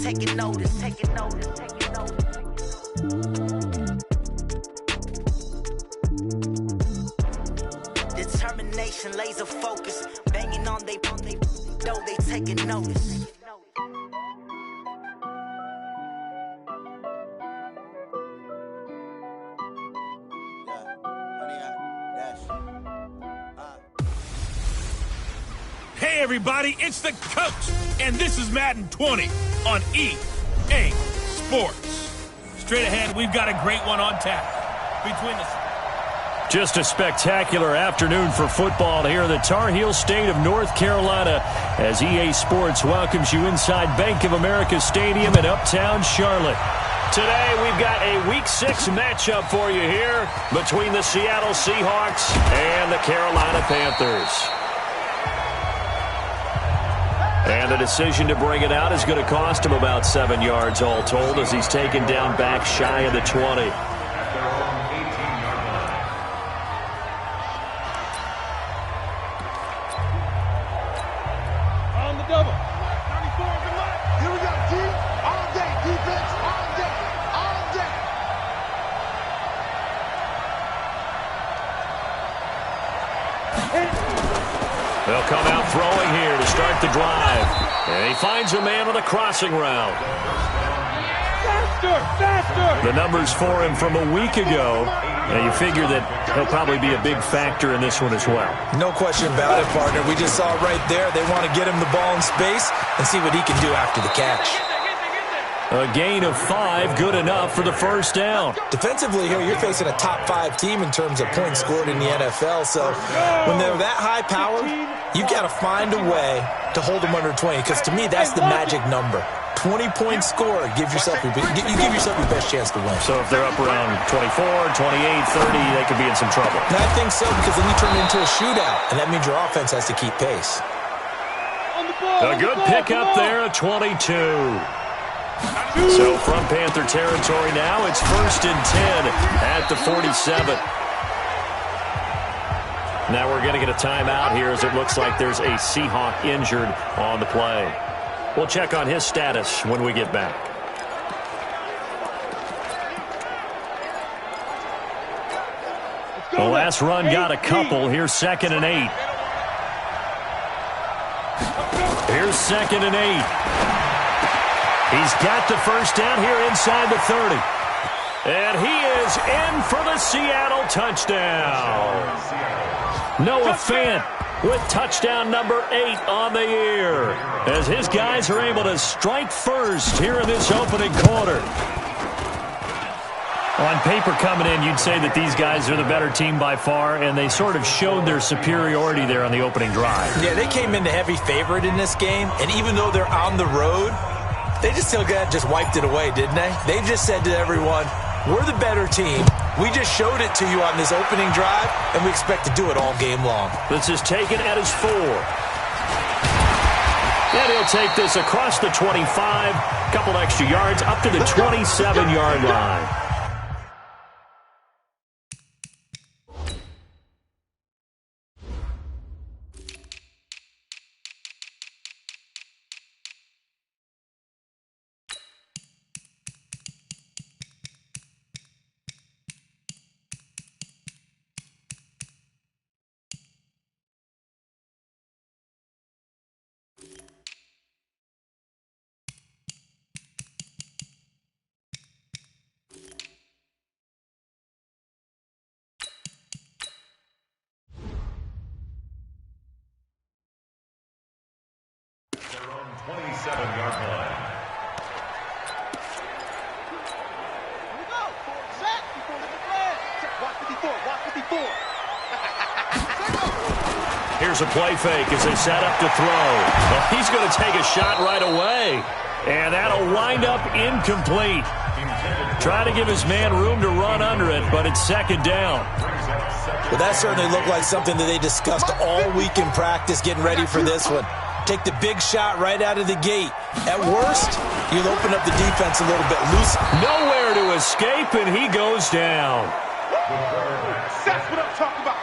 taking notice, taking notice, taking notice. Determination, laser focus, banging on they know they taking notice. Hey everybody, it's the coach, and this is Madden 20 on EA Sports. Straight ahead, we've got a great one on tap. Just a spectacular afternoon for football here in the Tar Heel state of North Carolina as EA Sports welcomes you inside Bank of America Stadium in Uptown Charlotte. Today, we've got a Week 6 matchup for you here between the Seattle Seahawks and the Carolina Panthers. And the decision to bring it out is going to cost him about 7 yards all told as he's taken down back shy of the 20. On the double. 94 on the left. Here we go, G. All day. Defense all day. All day. They'll come out throwing here to start the drive. And he finds a man with a crossing route. Faster, faster. The numbers for him from a week ago. And you figure that he'll probably be a big factor in this one as well. No question about it, partner. We just saw right there. They want to get him the ball in space and see what he can do after the catch. A gain of 5, good enough for the first down. Defensively here, you're facing a top 5 team in terms of points scored in the NFL. So when they're that high powered, you got to find a way to hold them under 20. Because to me, that's the magic number. 20-point score. You give yourself your best chance to win. So if they're up around 24, 28, 30, they could be in some trouble. And I think so, because then you turn it into a shootout. And that means your offense has to keep pace. A good pickup there, a 22. So from Panther territory now, it's 1st and 10 at the 47. Now we're going to get a timeout here as it looks like there's a Seahawk injured on the play. We'll check on his status when we get back. The last run got a couple. Here's 2nd and 8. Here's 2nd and 8. He's got the first down here inside the 30. And he is in for the Seattle touchdown. Noah Fant with touchdown number 8 on the year as his guys are able to strike first here in this opening quarter. On paper coming in, you'd say that these guys are the better team by far, and they sort of showed their superiority there on the opening drive. Yeah, they came in the heavy favorite in this game, and even though they're on the road, they just wiped it away, didn't they? They just said to everyone, we're the better team. We just showed it to you on this opening drive, and we expect to do it all game long. This is taken at his 4. And he'll take this across the 25, couple extra yards, up to the 27-yard line. Here's a play fake as they set up to throw. Well, he's going to take a shot right away. And that'll wind up incomplete. Try to give his man room to run under it, but it's 2nd down. Well, that certainly looked like something that they discussed all week in practice, getting ready for this one. Take the big shot right out of the gate. At worst, you'll open up the defense a little bit loose. Nowhere to escape, and he goes down. That's what I'm talking about.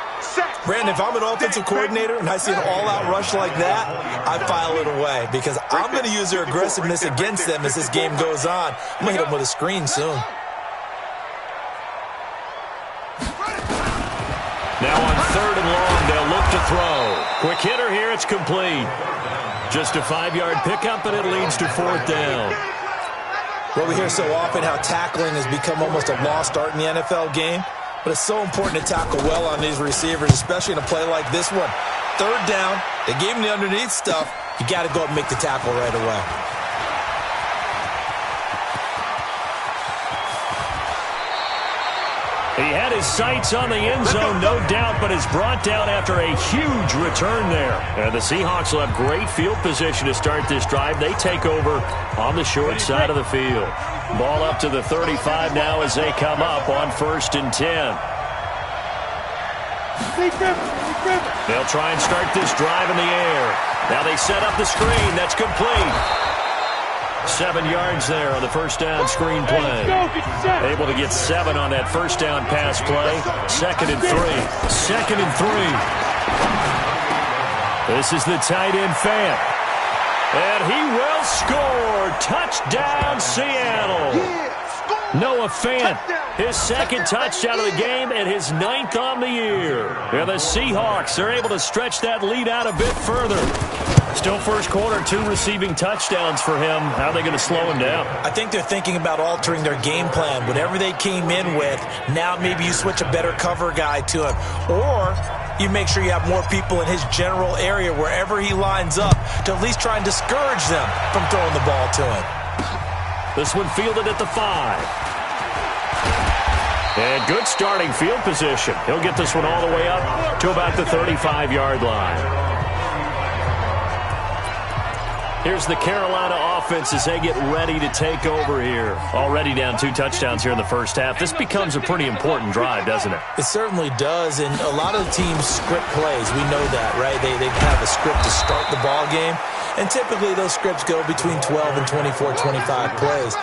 Brandon, if I'm an offensive coordinator and I see an all-out rush like that, I file it away because I'm going to use their aggressiveness against them as this game goes on. I'm going to hit them with a screen soon. Now on 3rd and long, they'll look to throw. Quick hitter here, it's complete. Just a 5-yard pickup, and it leads to 4th down. Well, we hear so often how tackling has become almost a lost art in the NFL game, but it's so important to tackle well on these receivers, especially in a play like this one. 3rd down, they gave him the underneath stuff. You got to go up and make the tackle right away. He had his sights on the end zone, no doubt, but is brought down after a huge return there. And the Seahawks will have great field position to start this drive. They take over on the short side of the field. Ball up to the 35 now as they come up on 1st and 10. They'll try and start this drive in the air. Now they set up the screen. That's complete. 7 yards there on the 1st down screen play. Able to get 7 on that 1st down pass play. 2nd and 3. 2nd and 3. This is the tight end Fant. And he will score. Touchdown, Seattle. Noah Fant, his 2nd touchdown of the game and his 9th on the year. And the Seahawks are able to stretch that lead out a bit further. Still first quarter, 2 receiving touchdowns for him. How are they going to slow him down? I think they're thinking about altering their game plan. Whatever they came in with, now maybe you switch a better cover guy to him. Or you make sure you have more people in his general area wherever he lines up to at least try and discourage them from throwing the ball to him. This one fielded at the 5. And good starting field position. He'll get this one all the way up to about the 35-yard line. Here's the Carolina offense as they get ready to take over here. Already down 2 touchdowns here in the first half. This becomes a pretty important drive, doesn't it? It certainly does, and a lot of the teams script plays. We know that, right? They have a script to start the ball game, and typically those scripts go between 12 and 24, 25 plays.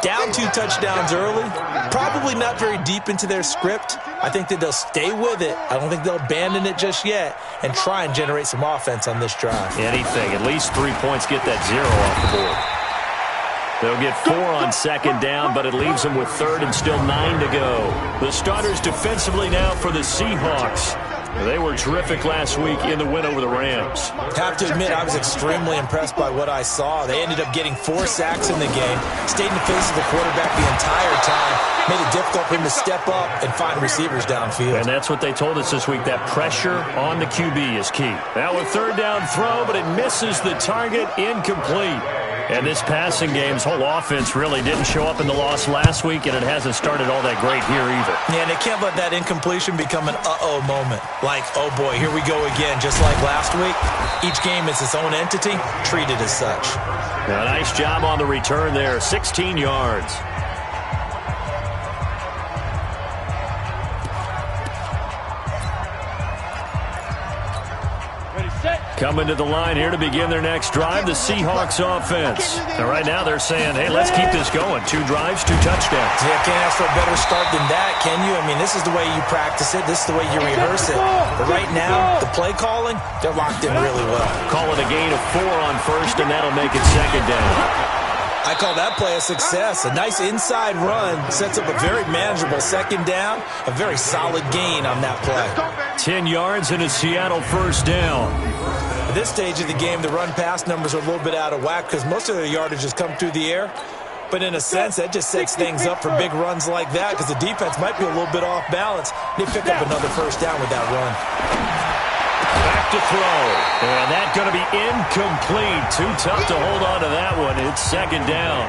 Down 2 touchdowns early, probably not very deep into their script. I think that they'll stay with it. I don't think they'll abandon it just yet and try and generate some offense on this drive. Anything. At least 3 points, get that 0 off the board. They'll get 4 on 2nd down, but it leaves them with 3rd and still 9 to go. The starters defensively now for the Seahawks. They were terrific last week in the win over the Rams. Have to admit, I was extremely impressed by what I saw. They ended up getting 4 sacks in the game, stayed in the face of the quarterback the entire time, made it difficult for him to step up and find receivers downfield. And that's what they told us this week, that pressure on the QB is key. Now a 3rd down throw, but it misses the target, incomplete. And this passing game's whole offense really didn't show up in the loss last week, and it hasn't started all that great here either. Yeah, and they can't let that incompletion become an uh-oh moment. Like, oh boy, here we go again, just like last week. Each game is its own entity, treated as such. Now, nice job on the return there, 16 yards. Coming to the line here to begin their next drive, the Seahawks offense. And right now they're saying, hey, let's keep this going. 2 drives, 2 touchdowns. Yeah, can't ask for a better start than that, can you? I mean, this is the way you practice it. This is the way you rehearse it. But right now, the play calling, they're locked in really well. Call it a gain of 4 on 1st, and that'll make it 2nd down. I call that play a success. A nice inside run sets up a very manageable 2nd down, a very solid gain on that play. 10 yards and a Seattle 1st down. At this stage of the game, the run-pass numbers are a little bit out of whack because most of their yardage has come through the air. But in a sense, that just sets things up for big runs like that because the defense might be a little bit off balance. They pick up another 1st down with that run. Back to throw. And that's going to be incomplete. Too tough to hold on to that one. It's 2nd down.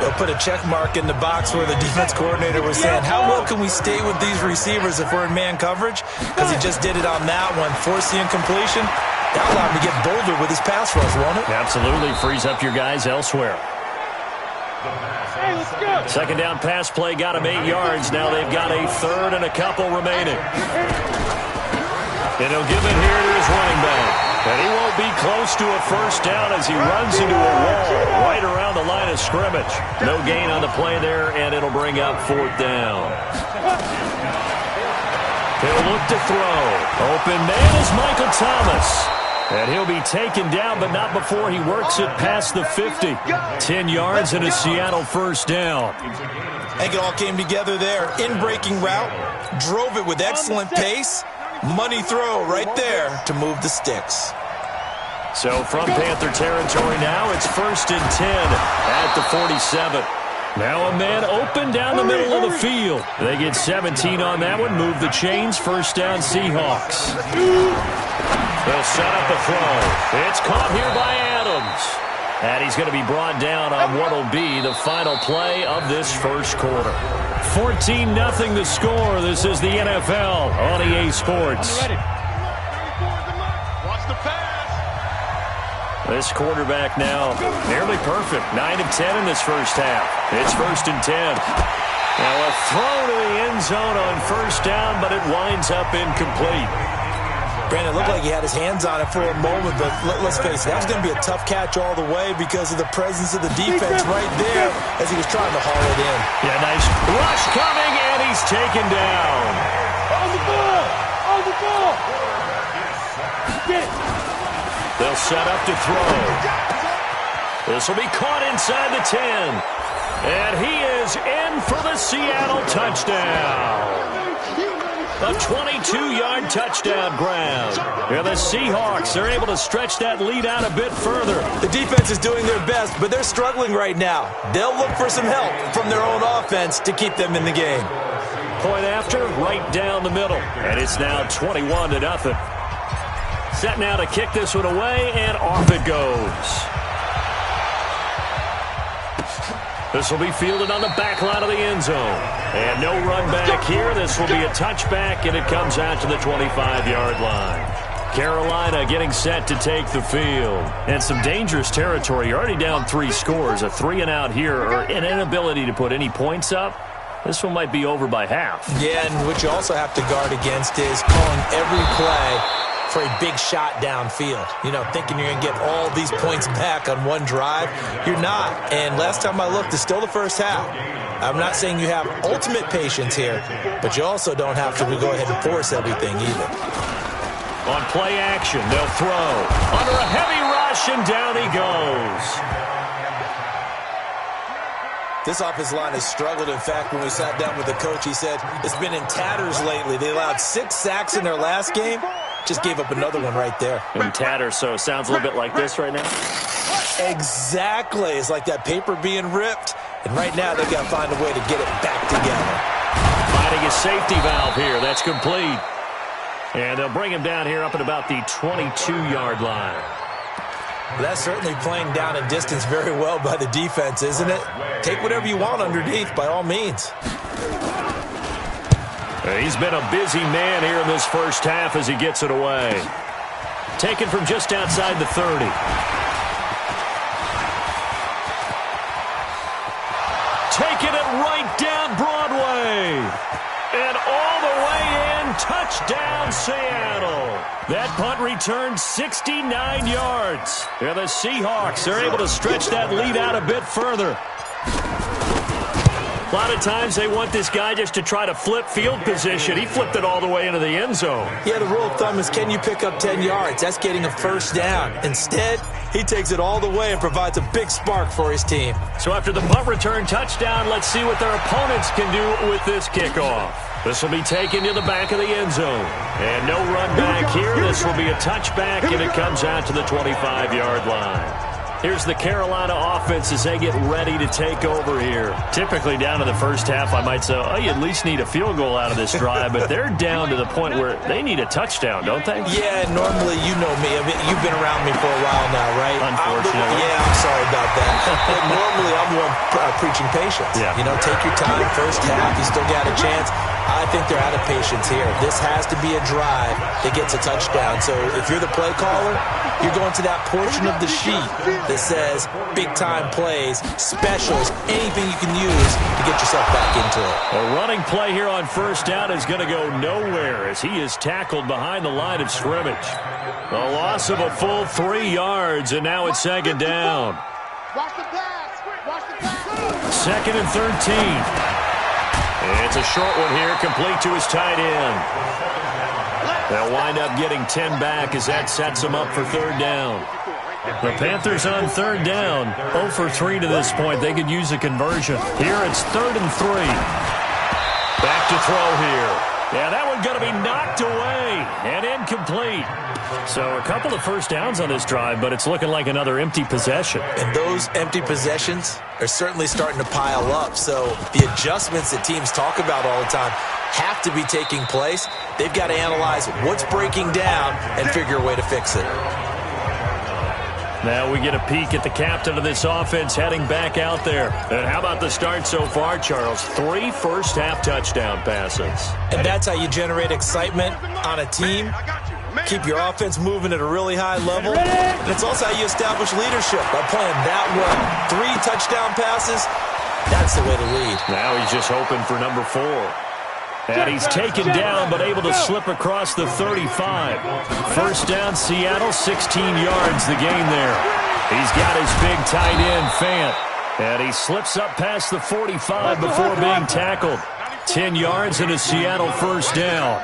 They'll put a check mark in the box where the defense coordinator was saying, how well can we stay with these receivers if we're in man coverage? Because he just did it on that one. Force the incompletion. That'll allow him to get bolder with his pass rush, won't it? Absolutely. Frees up your guys elsewhere. Hey, let's go. 2nd down pass play got him 8 yards. Now they've got a 3rd and a couple remaining. And he'll give it here to his running back. And he won't be close to a 1st down as he runs into a wall right around the line of scrimmage. No gain on the play there, and it'll bring up 4th down. He'll look to throw. Open man is Michael Thomas. And he'll be taken down, but not before he works it past the 50. 10 yards and a Seattle first down. I think it all came together there. In-breaking route, drove it with excellent pace. Money throw right there to move the sticks. So from Panther territory now, it's 1st and 10 at the 47. Now a man open down the middle of the field. They get 17 on that one, move the chains, first down Seahawks. They'll set up a throw. It's caught here by Adams. And he's going to be brought down on what will be the final play of this first quarter. 14-0 the score. This is the NFL on EA Sports. This quarterback now nearly perfect. 9 of 10 in this first half. It's 1st and 10. Now a throw to the end zone on first down, but it winds up incomplete. Brandon, it looked like he had his hands on it for a moment, but let's face it, that was going to be a tough catch all the way because of the presence of the defense right there as he was trying to haul it in. Yeah, nice rush coming, and he's taken down. On the ball! On the ball! Get it! They'll set up to throw. This will be caught inside the 10. And he is in for the Seattle touchdown. A 22-yard touchdown grab. And the Seahawks are able to stretch that lead out a bit further. The defense is doing their best, but they're struggling right now. They'll look for some help from their own offense to keep them in the game. Point after, right down the middle. And it's now 21-0. Set now to kick this one away, and off it goes. This will be fielded on the back line of the end zone. And no run back here. This will be a touchback, and it comes out to the 25-yard line. Carolina getting set to take the field. And some dangerous territory. You're already down 3 scores. A 3-and-out here, or an inability to put any points up. This one might be over by half. Yeah, and what you also have to guard against is calling every play for a big shot downfield. You know, thinking you're going to get all these points back on one drive. You're not. And last time I looked, it's still the first half. I'm not saying you have ultimate patience here, but you also don't have to go ahead and force everything either. On play action, they'll throw. Under a heavy rush, and down he goes. This offensive line has struggled. In fact, when we sat down with the coach, he said it's been in tatters lately. They allowed 6 sacks in their last game. Just gave up another one right there. In tatters, so it sounds a little bit like this right now. Exactly. It's like that paper being ripped. And right now, they've got to find a way to get it back together. Finding a safety valve here. That's complete. And they'll bring him down here up at about the 22-yard line. Well, that's certainly playing down in distance very well by the defense, isn't it? Take whatever you want underneath, by all means. He's been a busy man here in this first half as he gets it away. Taken from just outside the 30. Taking it right down Broadway. And all the way in, touchdown Seattle. That punt returned 69 yards. And the Seahawks are able to stretch that lead out a bit further. A lot of times they want this guy just to try to flip field position. He flipped it all the way into the end zone. Yeah, the rule of thumb is, can you pick up 10 yards? That's getting a first down. Instead, he takes it all the way and provides a big spark for his team. So after the punt return touchdown, let's see what their opponents can do with this kickoff. This will be taken to the back of the end zone. And no run back here. This will be a touchback, and it comes out to the 25-yard line. Here's the Carolina offense as they get ready to take over here. Typically down to the first half, I might say, oh, you at least need a field goal out of this drive, but they're down to the point where they need a touchdown, don't they? Yeah, normally, you know me. I mean, you've been around me for a while now, right? Unfortunately. I'm sorry about that. But normally, I'm the one preaching patience. Yeah. You know, take your time. First half, you still got a chance. I think they're out of patience here. This has to be a drive that gets a touchdown. So if you're the play caller, you're going to that portion of the sheet that says big-time plays, specials, anything you can use to get yourself back into it. A running play here on first down is going to go nowhere as he is tackled behind the line of scrimmage. A loss of a full 3 yards, and now it's second down. Watch the pass. Watch the pass. 2nd and 13. It's a short one here, complete to his tight end. They'll wind up getting 10 back as that sets them up for third down. The Panthers on third down, 0 for 3 to this point. They could use a conversion. Here it's 3rd and 3. Back to throw here. Yeah, that one's going to be knocked away and incomplete. So a couple of first downs on this drive, but it's looking like another empty possession. And those empty possessions are certainly starting to pile up. So the adjustments that teams talk about all the time have to be taking place. They've got to analyze what's breaking down and figure a way to fix it. Now we get a peek at the captain of this offense heading back out there. And how about the start so far, Charles? 3 first-half touchdown passes. And that's how you generate excitement on a team. Keep your offense moving at a really high level. And it's also how you establish leadership by playing that well. 3 touchdown passes, that's the way to lead. Now he's just hoping for number 4. And he's taken down, but able to slip across the 35. First down, Seattle, 16 yards the gain there. He's got his big tight end, Fant. And he slips up past the 45 before being tackled. 10 yards and a Seattle first down.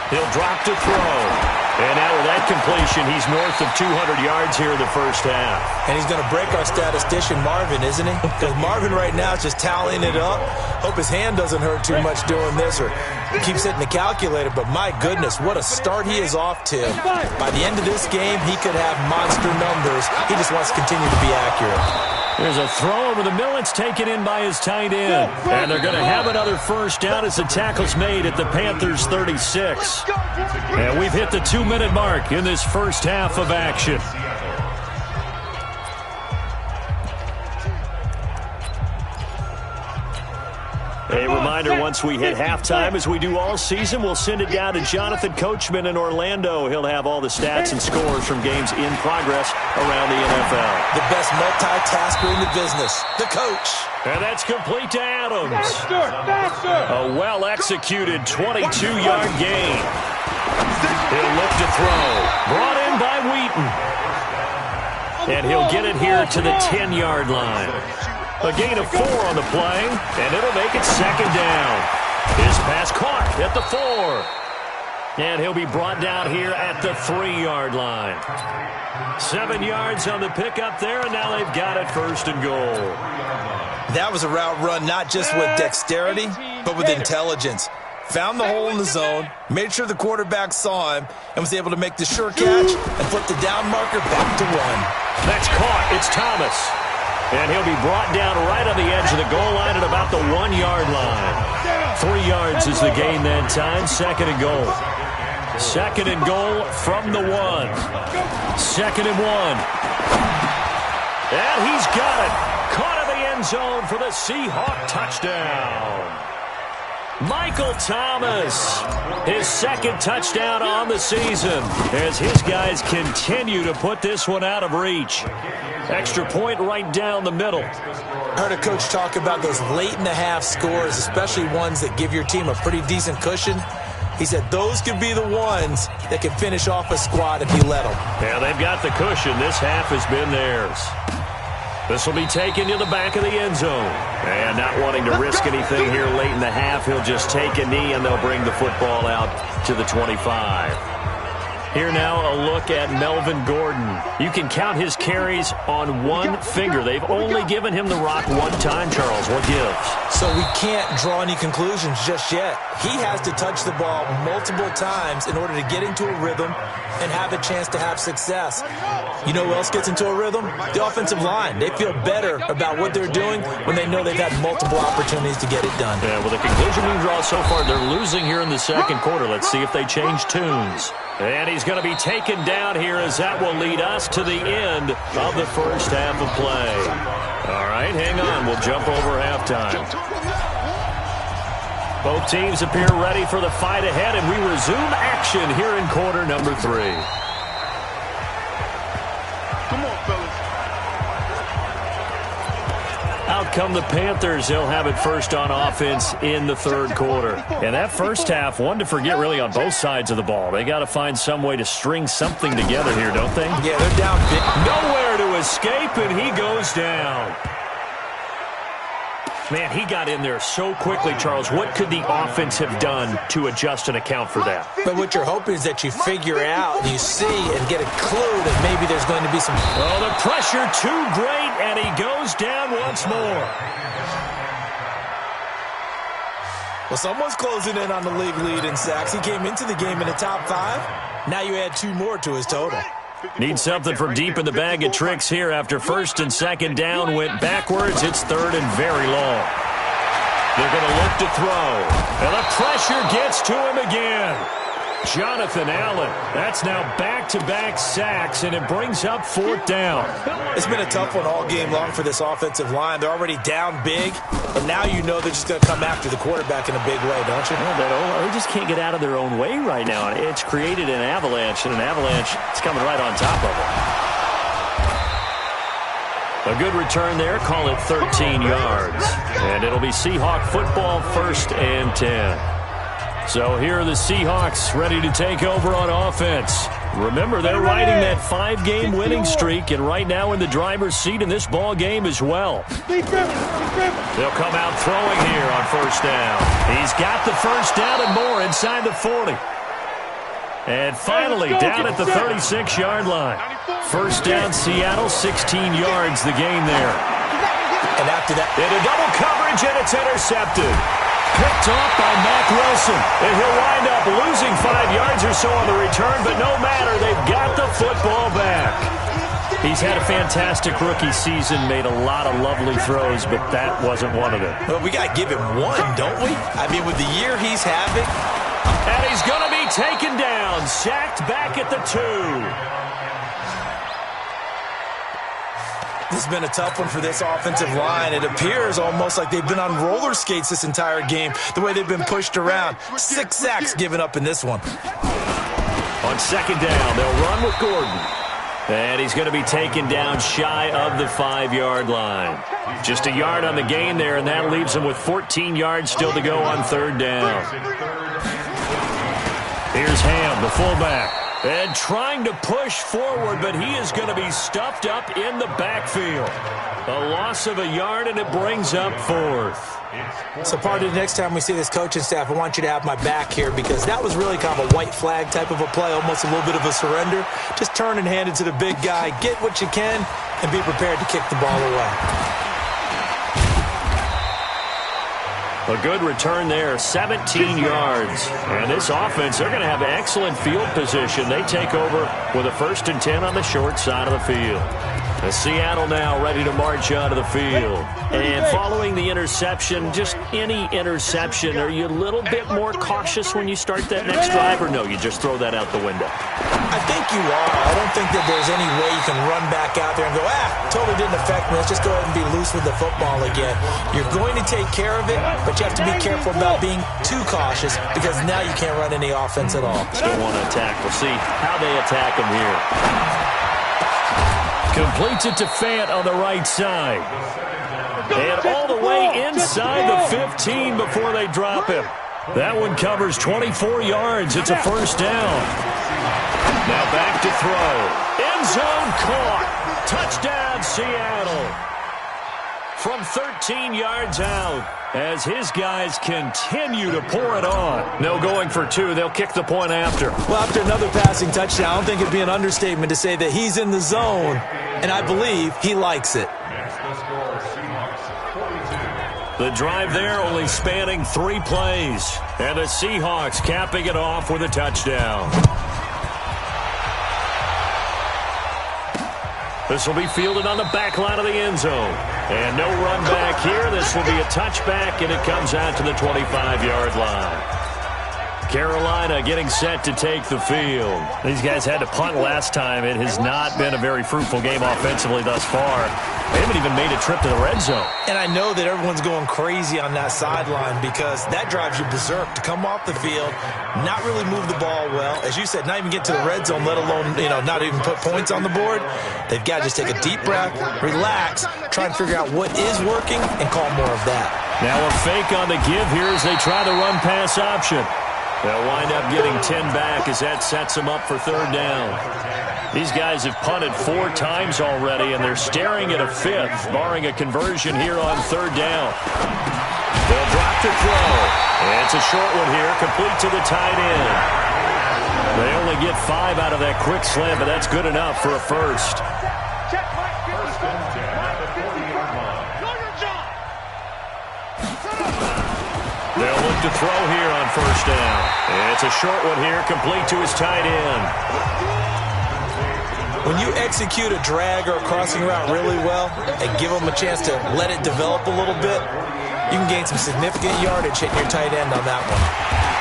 He'll drop to throw. And now with that completion, he's north of 200 yards here in the first half. And he's going to break our statistician, Marvin, isn't he? Because Marvin right now is just tallying it up. Hope his hand doesn't hurt too much doing this or keeps hitting the calculator. But my goodness, what a start he is off to. By the end of this game, he could have monster numbers. He just wants to continue to be accurate. There's a throw over the middle. It's taken in by his tight end. And they're going to have another first down as the tackle's made at the Panthers' 36. And we've hit the 2-minute mark in this first half of action. A reminder, once we hit halftime, as we do all season, we'll send it down to Jonathan Coachman in Orlando. He'll have all the stats and scores from games in progress around the NFL. The best multitasker in the business, the coach. And that's complete to Adams. A well-executed 22-yard gain. He'll look to throw. Brought in by Wheaton. And he'll get it here to the 10-yard line. A gain of 4 on the play, and it'll make it second down. His pass caught at the 4. And he'll be brought down here at the 3-yard line. 7 yards on the pickup there, and now they've got it first and goal. That was a route run not just with dexterity, but with intelligence. Found the hole in the zone, made sure the quarterback saw him, and was able to make the sure catch and flip the down marker back to 1. That's caught. It's Thomas. And he'll be brought down right on the edge of the goal line at about the 1-yard line. 3 yards is the gain that time. Second and goal. Second and goal from the 1. Second and 1. And he's got it. Caught in the end zone for the Seahawk touchdown. Michael Thomas, his second touchdown on the season as his guys continue to put this one out of reach. Extra point right down the middle. I heard a coach talk about those late-in-the-half scores, especially ones that give your team a pretty decent cushion. He said those could be the ones that can finish off a squad if you let them. Yeah, they've got the cushion. This half has been theirs. This will be taken to the back of the end zone. And not wanting to risk anything here late in the half, he'll just take a knee and they'll bring the football out to the 25. Here now a look at Melvin Gordon. You can count his carries on one finger. They've only given him the rock one time, Charles. What gives? So we can't draw any conclusions just yet. He has to touch the ball multiple times in order to get into a rhythm and have a chance to have success. You know who else gets into a rhythm? The offensive line. They feel better about what they're doing when they know they've had multiple opportunities to get it done. Yeah, well, the conclusion we draw so far, they're losing here in the second quarter. Let's see if they change tunes. And he's going to be taken down here as that will lead us to the end of the first half of play. All right, hang on. We'll jump over halftime. Both teams appear ready for the fight ahead, and we resume action here in quarter number 3. Come on, fellas. Out come the Panthers. They'll have it first on offense in the third quarter. And that first half, one to forget really on both sides of the ball. They got to find some way to string something together here, don't they? Yeah, they're down big. Nowhere to escape, and he goes down. Man, he got in there so quickly, Charles. What could the offense have done to adjust and account for that? But what you're hoping is that you figure out, you see, and get a clue that maybe there's going to be some... Oh, the pressure too great, and he goes down once more. Well, someone's closing in on the league lead in sacks. He came into the game in the top 5. Now you add 2 more to his total. Need something from deep in the bag of tricks here after first and second down went backwards. It's third and very long. They're going to look to throw. And the pressure gets to him again. Jonathan Allen. That's now back-to-back sacks, and it brings up 4th down. It's been a tough one all game long for this offensive line. They're already down big, but now you know they're just going to come after the quarterback in a big way, don't you? Well, they just can't get out of their own way right now. It's created an avalanche, and an avalanche is coming right on top of it. A good return there. Call it 13 yards. And it'll be Seahawk football, 1st and 10. So here are the Seahawks ready to take over on offense. Remember, they're riding that 5-game winning streak, and right now in the driver's seat in this ball game as well. They'll come out throwing here on 1st down. He's got the 1st down and more inside the 40. And finally down at the 36-yard line. 1st down, Seattle, 16 yards the gain there. And after that, into double coverage, and it's intercepted. Picked off by Mack Wilson. And he'll wind up losing 5 yards or so on the return, but no matter, they've got the football back. He's had a fantastic rookie season, made a lot of lovely throws, but that wasn't one of them. well, we got to give him one, don't we? I mean, with the year he's having. And he's going to be taken down, sacked back at the 2. This has been a tough one for this offensive line. It appears almost like they've been on roller skates this entire game, the way they've been pushed around. 6 sacks given up in this one. On 2nd down, they'll run with Gordon. And he's going to be taken down shy of the 5-yard line. Just a yard on the gain there, and that leaves him with 14 yards still to go on 3rd down. Here's Ham, the fullback. And trying to push forward, but he is going to be stuffed up in the backfield. A loss of a yard, and it brings up 4th. So, pardon, next time we see this coaching staff, I want you to have my back here, because that was really kind of a white flag type of a play, almost a little bit of a surrender. Just turn and hand it to the big guy, get what you can, and be prepared to kick the ball away. A good return there, 17 yards. And this offense, they're going to have excellent field position. They take over with a 1st and 10 on the short side of the field. As Seattle now ready to march out of the field. And following the interception, just any interception, are you a little bit more cautious when you start that next drive, or no, you just throw that out the window? I think you are. I don't think that there's any way you can run back out there and go, totally didn't affect me. Let's just go ahead and be loose with the football again. You're going to take care of it, but you have to be careful about being too cautious, because now you can't run any offense at all. Still want to attack. We'll see how they attack him here. Completes it to Fant on the right side. And all the way inside the 15 before they drop him. That one covers 24 yards. It's a 1st down. Now back to throw. End zone caught. Touchdown, Seattle. From 13 yards out, as his guys continue to pour it on. No going for 2. They'll kick the point after. Well, after another passing touchdown, I don't think it'd be an understatement to say that he's in the zone, and I believe he likes it. The drive there only spanning 3 plays, and the Seahawks capping it off with a touchdown. This will be fielded on the back line of the end zone. And no run back here. This will be a touchback, and it comes out to the 25-yard line. Carolina getting set to take the field. These guys had to punt last time. It has not been a very fruitful game offensively thus far. They haven't even made a trip to the red zone. And I know that everyone's going crazy on that sideline, because that drives you berserk to come off the field, not really move the ball well. As you said, not even get to the red zone, let alone, not even put points on the board. They've got to just take a deep breath, relax, try and figure out what is working, and call more of that. Now a fake on the give here as they try the run-pass option. They'll wind up getting 10 back as that sets them up for third down. These guys have punted 4 times already, and they're staring at a 5th, barring a conversion here on third down. They'll drop to throw. It's a short one here, complete to the tight end. They only get 5 out of that quick slant, but that's good enough for a first. They'll look to throw here on first down. It's a short one here, complete to his tight end. When you execute a drag or a crossing route really well and give them a chance to let it develop a little bit, you can gain some significant yardage hitting your tight end on that one.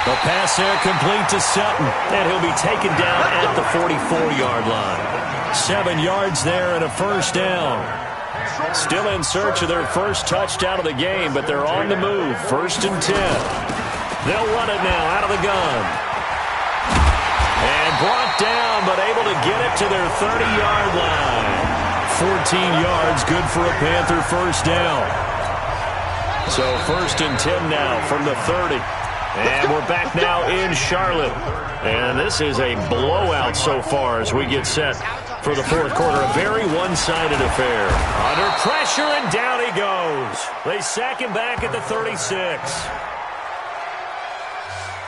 The pass there complete to Sutton, and he'll be taken down at the 44-yard line. 7 yards there and a first down. Still in search of their first touchdown of the game, but they're on the move. 1st and 10. They'll run it now out of the gun. And brought down, but able to get it to their 30-yard line. 14 yards, good for a Panther first down. So 1st and 10 now from the 30. And we're back now in Charlotte. And this is a blowout so far as we get set for the fourth quarter. A very one-sided affair. Under pressure, and down he goes. They sack him back at the 36.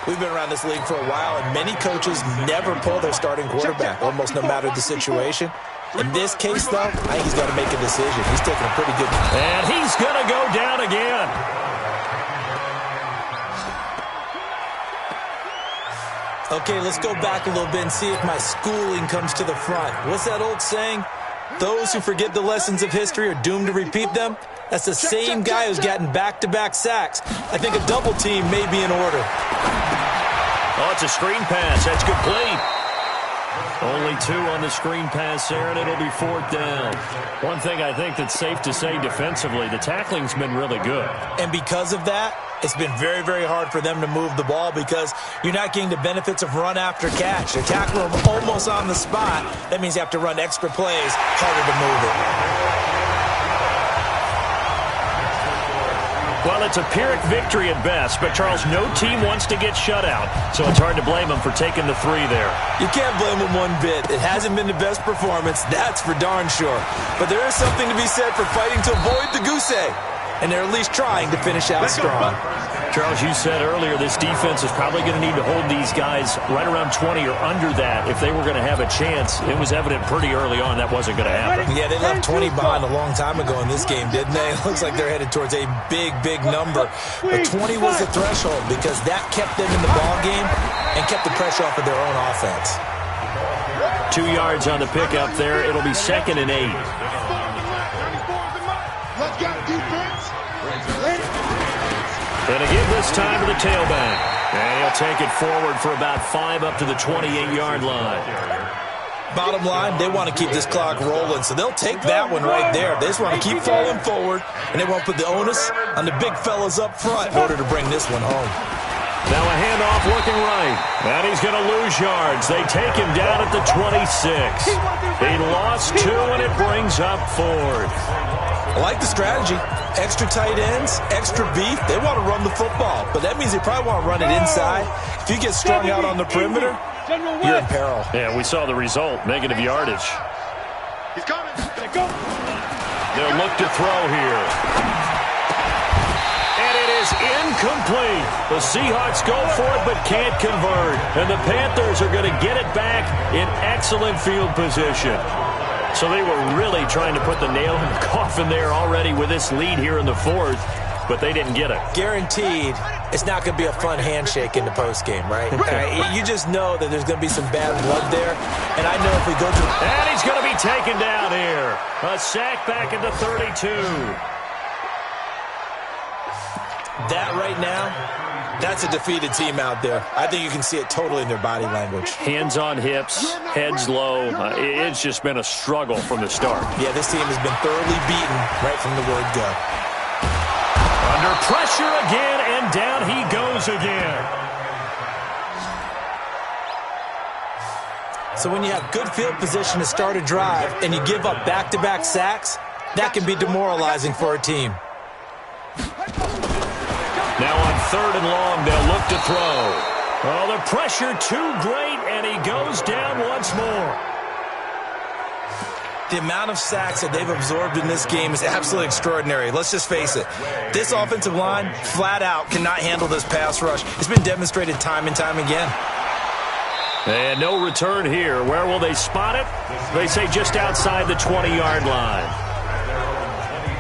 We've been around this league for a while, and many coaches never pull their starting quarterback, almost no matter the situation. In this case, though, I think he's got to make a decision. He's taking a pretty good... And he's going to go down again. Okay, let's go back a little bit and see if my schooling comes to the front. What's that old saying? Those who forget the lessons of history are doomed to repeat them. That's the same guy who's gotten back-to-back sacks. I think a double team may be in order. Oh, it's a screen pass. That's complete. Only 2 on the screen pass there, and it'll be 4th down. One thing I think that's safe to say defensively, the tackling's been really good. And because of that, it's been very, very hard for them to move the ball because you're not getting the benefits of run after catch. They tackle them almost on the spot. That means you have to run extra plays, harder to move it. Well, it's a Pyrrhic victory at best, but, Charles, no team wants to get shut out, so it's hard to blame them for taking the 3 there. You can't blame them one bit. It hasn't been the best performance, that's for darn sure. But there is something to be said for fighting to avoid the goose egg, and they're at least trying to finish out strong. Charles, you said earlier this defense is probably going to need to hold these guys right around 20 or under that if they were going to have a chance. It was evident pretty early on that wasn't going to happen. Yeah, they left 20 behind a long time ago in this game, didn't they? It looks like they're headed towards a big, big number. But 20 was the threshold because that kept them in the ball game and kept the pressure off of their own offense. 2 yards on the pickup there. It'll be 2nd and 8. Let's go, defense. And again this time to the tailback. And he'll take it forward for about 5 up to the 28-yard line. Bottom line, they want to keep this clock rolling, so they'll take that one right there. They just want to keep falling forward, and they won't put the onus on the big fellas up front in order to bring this one home. Now a handoff looking right. And he's going to lose yards. They take him down at the 26. He lost 2, and it brings up 4th. I like the strategy. Extra tight ends, extra beef. They want to run the football, but that means they probably want to run it inside. If you get strung out on the perimeter, you're in peril. Yeah, we saw the result, negative yardage. He's coming. Go. They'll look to throw here. And it is incomplete. The Seahawks go for it but can't convert. And the Panthers are going to get it back in excellent field position. So they were really trying to put the nail in the coffin there already with this lead here in the 4th, but they didn't get it. Guaranteed, it's not going to be a fun handshake in the postgame, right? You just know that there's going to be some bad blood there, and I know if we go to... And he's going to be taken down here. A sack back at the 32. That right now, that's a defeated team out there. I think you can see it totally in their body language. Hands on hips, heads low. It's just been a struggle from the start. Yeah, this team has been thoroughly beaten right from the word go. Under pressure again, and down he goes again. So when you have good field position to start a drive and you give up back-to-back sacks, that can be demoralizing for a team. Now on 3rd and long, they'll look to throw. Oh, the pressure too great, and he goes down once more. The amount of sacks that they've absorbed in this game is absolutely extraordinary. Let's just face it. This offensive line, flat out, cannot handle this pass rush. It's been demonstrated time and time again. And no return here. Where will they spot it? They say just outside the 20-yard line.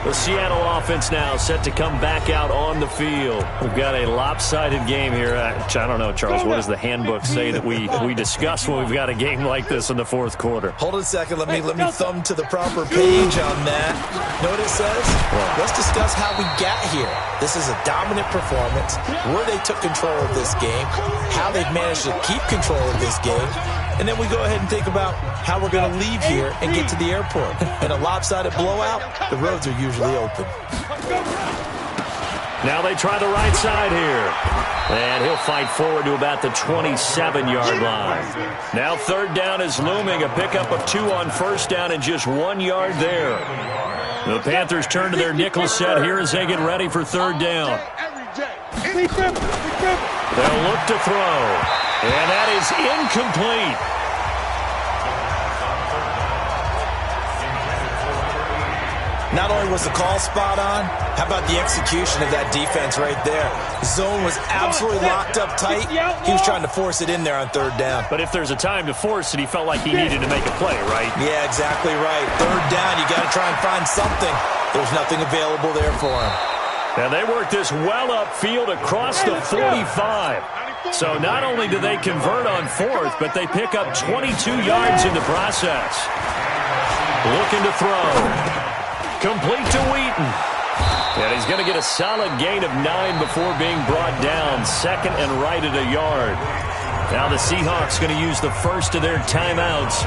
The Seattle offense now set to come back out on the field. We've got a lopsided game here. I don't know, Charles, what does the handbook say that we discuss when we've got a game like this in the fourth quarter? Hold on a second. Let me thumb to the proper page on that. Know what it says? Let's discuss how we got here. This is a dominant performance, where they took control of this game, how they've managed to keep control of this game, and then we go ahead and think about how we're going to leave here and get to the airport. In a lopsided blowout, the roads are usually open. Now they try the right side here. And he'll fight forward to about the 27-yard line. Now third down is looming. A pickup of 2 on first down and just 1 yard there. The Panthers turn to their nickel set here as they get ready for third down. They'll look to throw. And that is incomplete. Not only was the call spot on, how about the execution of that defense right there? Zone was absolutely locked up tight. He was trying to force it in there on third down. But if there's a time to force it, he felt like he needed to make a play, right? Yeah, exactly right. Third down, you got to try and find something. There's nothing available there for him. Now they work this well upfield across the 45. So not only do they convert on fourth, but they pick up 22 yards in the process. Looking to throw. Complete to Wheaton. And he's going to get a solid gain of 9 before being brought down. Second and right at a yard. Now the Seahawks going to use the first of their timeouts.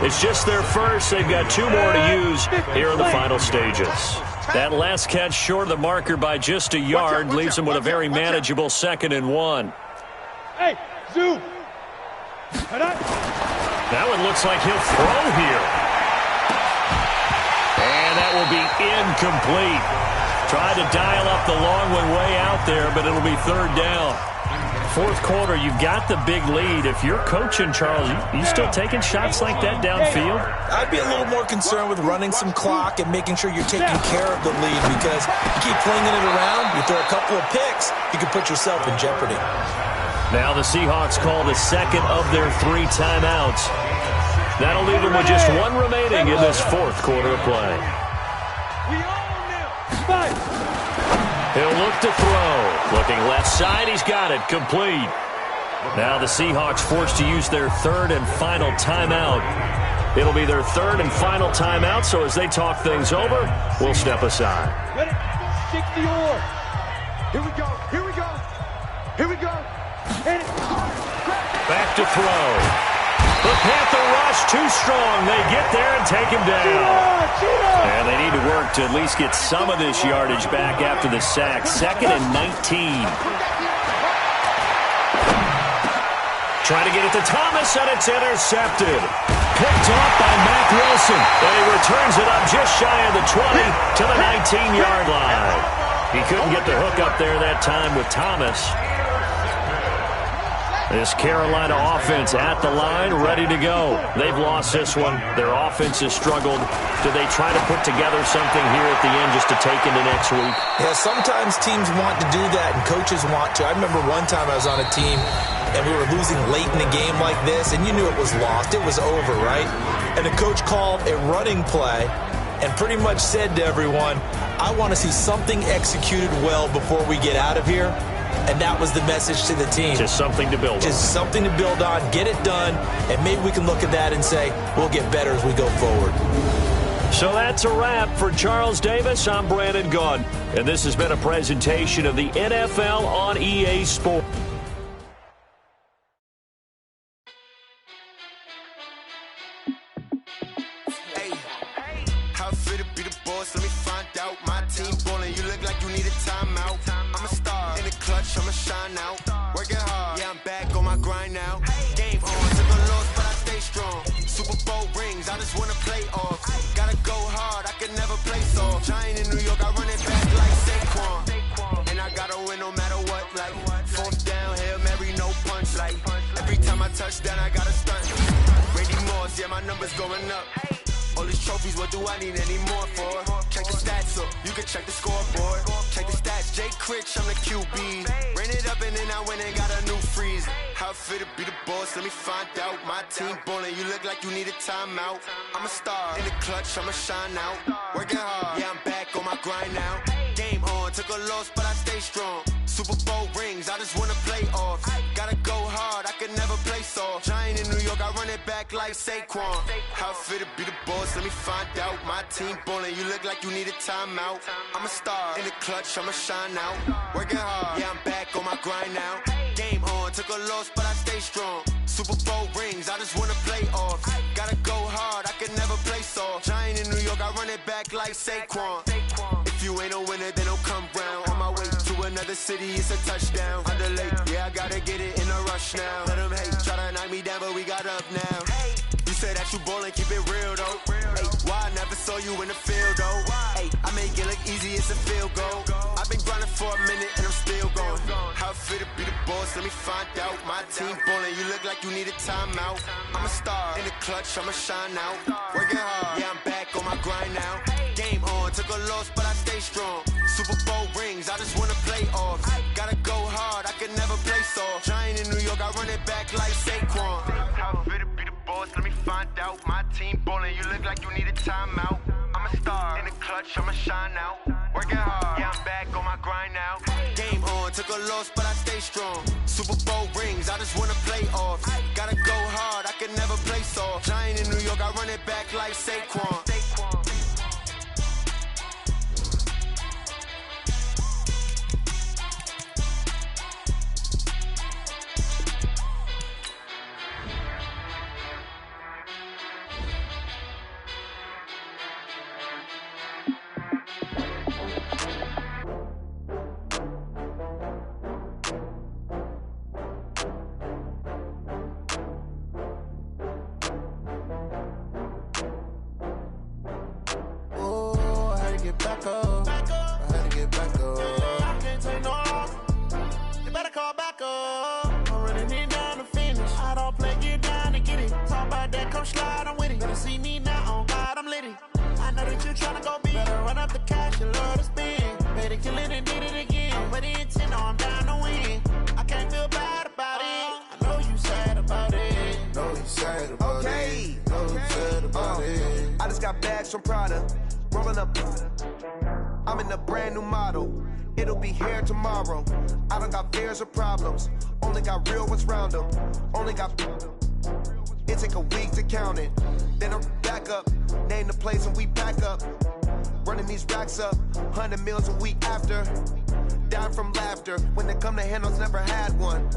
It's just their first. They've got 2 more to use here in the final stages. That last catch short of the marker by just a yard leaves them with a very manageable 2nd and 1. Hey, zoom. That one looks like he'll throw here. And that will be incomplete. Tried to dial up the long one way out there, but it'll be third down. Fourth quarter, you've got the big lead. If you're coaching, Charles, you still taking shots like that downfield? I'd be a little more concerned with running some clock and making sure you're taking care of the lead, because you keep flinging it around, you throw a couple of picks, you can put yourself in jeopardy. Now the Seahawks call the second of their 3 timeouts. That'll leave them with just 1 remaining in this fourth quarter of play. He'll look to throw. Looking left side, he's got it. Complete. Now the Seahawks forced to use their 3rd and final timeout. It'll be their 3rd and final timeout, so as they talk things over, we'll step aside. Here we go. Here we go. Here we go. Back to throw. The Panther rush too strong. They get there and take him down. And they need to work to at least get some of this yardage back after the sack. 2nd and 19. Trying to get it to Thomas, and it's intercepted. Picked off by Mack Wilson. And he returns it up just shy of the 20 to the 19-yard line. He couldn't get the hook up there that time with Thomas. This Carolina offense at the line, ready to go. They've lost this one. Their offense has struggled. Do they try to put together something here at the end just to take into next week? Yeah, sometimes teams want to do that and coaches want to. I remember one time I was on a team and we were losing late in a game like this, and you knew it was lost. It was over, right? And the coach called a running play and pretty much said to everyone, I want to see something executed well before we get out of here. And that was the message to the team. Just something to build on. Just something to build on, get it done, and maybe we can look at that and say, we'll get better as we go forward. So that's a wrap for Charles Davis. I'm Brandon Gaudin, and this has been a presentation of the NFL on EA Sports. I'ma shine out, working hard, yeah, I'm back on my grind now. Game on, took a loss, but I stay strong. Super Bowl rings, I just wanna play off. Gotta go hard, I can never play soft. Giant in New York, I run it back like Saquon. And I gotta win no matter what, like 4th down, Hail Mary, no punch like every time I touch down, I got a stunt. Randy Moss, yeah, my numbers going up. All these trophies, what do I need any more for? Check the stats up, you can check the scoreboard. Check the stats, Jake Critch, I'm the QB. Ran it up and then I went and got a new freeze. How it feel to be the boss, let me find out. My team ballin', you look like you need a timeout. I'm a star, in the clutch, I'ma shine out. Working hard, yeah, I'm back on my grind now. Game on, took a loss, but I stay strong. Super Bowl rings, I just wanna play off. Gotta go hard, I could never play soft. Giant in New York, I run it back like Saquon. How it feel to be the boss, let me find out. My team ballin', you look like you need a timeout. I'm a star, in the clutch, I'ma shine out. Working hard, yeah, I'm back on my grind now. Game on, took a loss, but I stay strong. Super Bowl rings, I just wanna play off. Gotta go hard, I could never play soft. Giant in New York, I run it back like Saquon. If you ain't a winner, then don't come round. On my way to another city, it's a touchdown. Underlay, yeah, I gotta get it in a rush now. Let them hate, try to knock me down, but we got up now. You say that you ballin', keep it real though. Hey, why I never saw you in the field though? Hey, I make it look easy, it's a field goal. I've been grinding for a minute and I'm still going. How it feel to be the boss, let me find out. My team ballin', you look like you need a timeout. I'm a star, in the clutch, I'ma shine out. Working hard, yeah, I'm back on my grind now. Game on, took a loss, but I stay strong. Super Bowl rings, I just wanna play off. Gotta go hard, I could never play soft. Giant in New York, I run it back like Saquon. How it feel to be the boss, let me find out. My team ballin', you look like you need a timeout. I'm a star, in the clutch, I'ma shine out. Working hard, yeah, I'm back on my grind now. Game on, took a loss, but I stay strong. Super Bowl rings, I just wanna play off. Gotta go hard, I could never play soft. Giant in New York, I run it back like Saquon. Back up. I had to get back up. I can't take no loss. You better call back up. I'm running it down to finish. I don't play, get down and get it. Talk about that, come slide, I'm with it. Better see me now, on God, I'm litty. I know that you tryna go big. Better run up the cash, you love to spend. Better kill it and did it again. But the intent, no, I'm down to win. I can't feel bad about it. I know you sad about it. Know you sad about it. Know you sad about it. I just got bags from Prada. Rolling up, I'm in a brand new model. It'll be here tomorrow. I don't got fears or problems. Only got real ones round them. Only got. It take a week to count it. Then I'm back up. Name the place and we back up. Running these racks up. 100 meals a week after. Down from laughter. When they come to handles, never had one.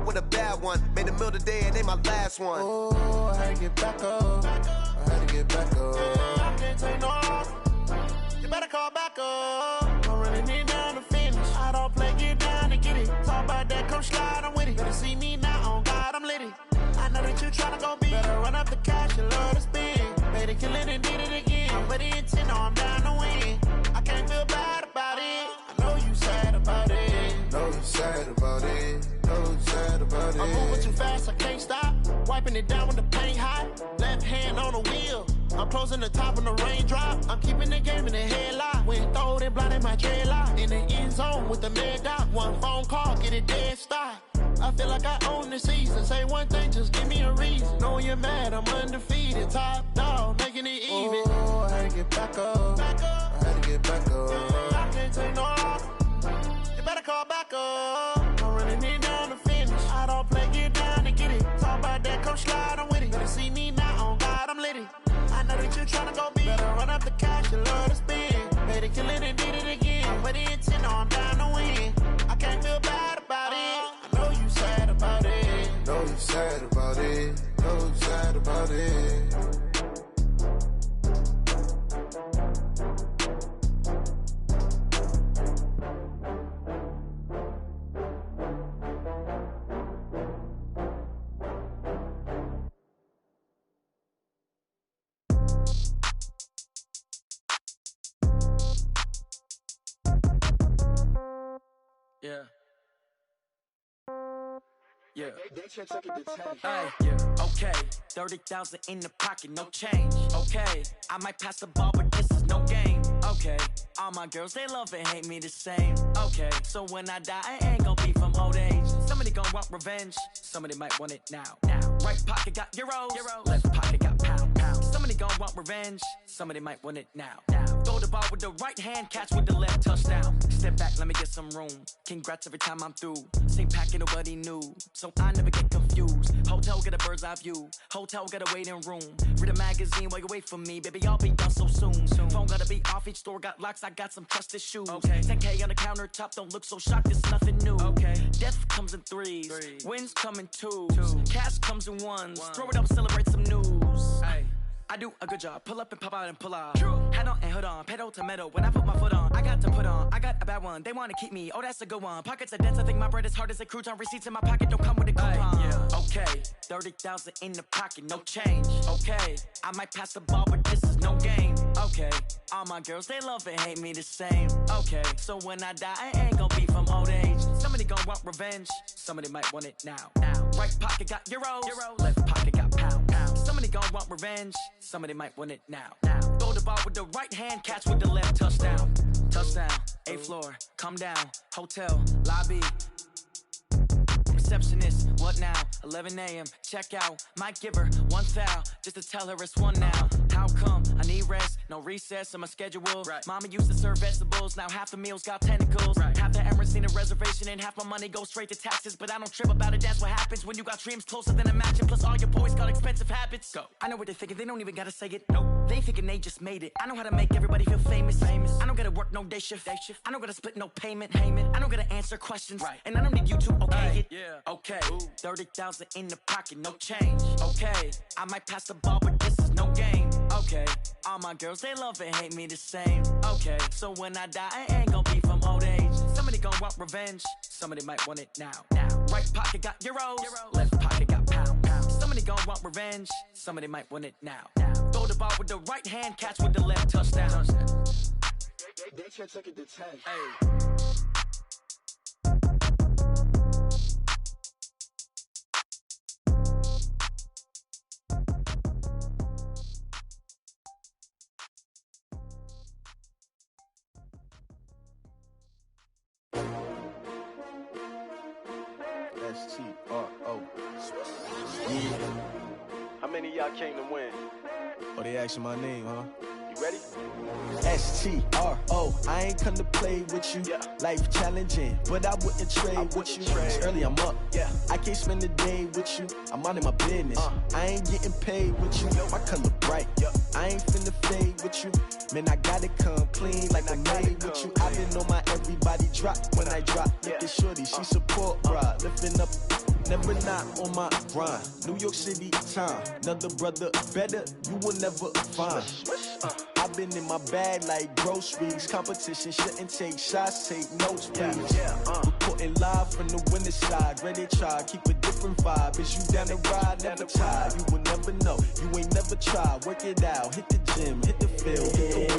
With a bad one. Made a meal today and ain't my last one. Oh, I had to get back up. I had to get back up. I can't take no loss. You better call back up. I'm running it down to finish. I don't play, get down and get it. Talk about that, come slide, I'm with it. Better see me now, on God, I'm litty. I know that you tryna go big. Better run up the cash, you love to spend. Better kill it and did it again. But the intent, no, I'm down to win. I can't feel bad about it. I know you sad about it. Know you sad about it. Know you sad about it. I'm moving too fast, I can't stop. Wiping it down with the paint hot. Left hand on the wheel. I'm closing the top when the raindrop. I'm keeping the game in the headlock. When throwed and blinded my dreadlock. In the end zone with the mad dot. One phone call, get it dead stop. I feel like I own the season. Say one thing, just give me a reason. Knowing you're mad, I'm undefeated. Top dog, making it even. Oh, I had to get back up. I had to get back up. I can't take no loss. You better call back up. I'm running it down to finish. I don't play, get down and get it. Talk about that, come slide, I'm with it. Better see me now, on God, I'm litty. I know that you tryna go big. Better run up the cash, you love to spend. Better kill it and did it again. But the intent, no, I'm down to win. I can't feel bad about it. I know you sad about it. Know you sad about it. Know you sad about it. Yeah. Yeah. Hey, okay. 30,000 in the pocket, no change. Okay, I might pass the ball, but this is no game. Okay, all my girls, they love and hate me the same. Okay, so when I die, I ain't gonna be from old age. Somebody gon' want revenge, somebody might want it now. Right pocket got euros, left pocket got pound. Somebody gon' want revenge, somebody might want it now. Throw the ball with the right hand, catch with the left, touchdown. Step back, let me get some room. Congrats every time I'm through. Same packet, nobody knew, so I never get confused. Hotel get a bird's eye view, hotel get a waiting room. Read a magazine while you wait for me, baby, I'll be done so soon. Phone gotta be off, each store got locks, I got some trusted shoes. 10K on the countertop, don't look so shocked, it's nothing new. Death comes in threes, wins come in twos, cash comes in ones. Throw it up, celebrate some news. I do a good job, pull up and pop out and pull out. Head on and hood on, pedal to metal. When I put my foot on, I got to put on. I got a bad one, they wanna keep me, oh that's a good one. Pockets are dense, I think my bread is hard as a crouton. Receipts in my pocket don't come with a coupon. Okay, 30,000 in the pocket, no change. Okay, I might pass the ball, but this is no game. Okay, all my girls, they love and hate me the same. Okay, so when I die, I ain't gonna be from old age. Somebody gon' want revenge, somebody might want it now. Right pocket got euros, left pocket got pound. Somebody gon' want revenge, somebody might want it now. Throw the ball with the right hand, catch with the left, touchdown. Touchdown, 8th floor, come down, hotel, lobby. Receptionist, what now? 11 a.m., check out. Might give her one foul, just to tell her it's one now. How come? I need rest, no recess in my schedule. Mama used to serve vegetables, now half the meals got tentacles. Half the Emirates need a reservation and half my money goes straight to taxes. But I don't trip about it, that's what happens when you got dreams closer than a match. And plus all your boys got expensive habits. Go. I know what they're thinking, they don't even gotta say it. Nope. They thinking they just made it. I know how to make everybody feel famous. I don't gotta work no day shift. I don't gotta split no payment. I don't gotta answer questions. And I don't need you to okay it. Okay, 30,000 in the pocket, no change. Okay, I might pass the ball, but this is no game. Okay, all my girls, they love and hate me the same. Okay, so when I die, I ain't gonna be from old age. Somebody gon' want revenge, somebody might want it now. Right pocket got euros, left pocket got pound. Somebody gon' want revenge, somebody might want it now. Throw the ball with the right hand, catch with the left, touchdown. They can't take it to 10. S-T-R-O. Yeah. How many of y'all came to win? Oh, they asking my name, huh? You ready? S-T-R-O. I ain't come to play with you. Life challenging, but I wouldn't trade with you. It's early, I'm up. I can't spend the day with you. I'm minding my business. I ain't getting paid with you. My color bright. I ain't finna fade with you. Man, I gotta come clean like I'm made with you. I been on my everybody drop when I drop. Look at shorty, she support ride. Lifting up, never not on my grind. New York City time, another brother better, you will never find. I've been in my bag like groceries. Competition shouldn't take shots, take notes, please. Reporting live from the winter side. Ready to try, keep a different vibe. Is you down the ride, never tired. You will never know, you ain't never tried. Work it out, hit the gym, hit the field.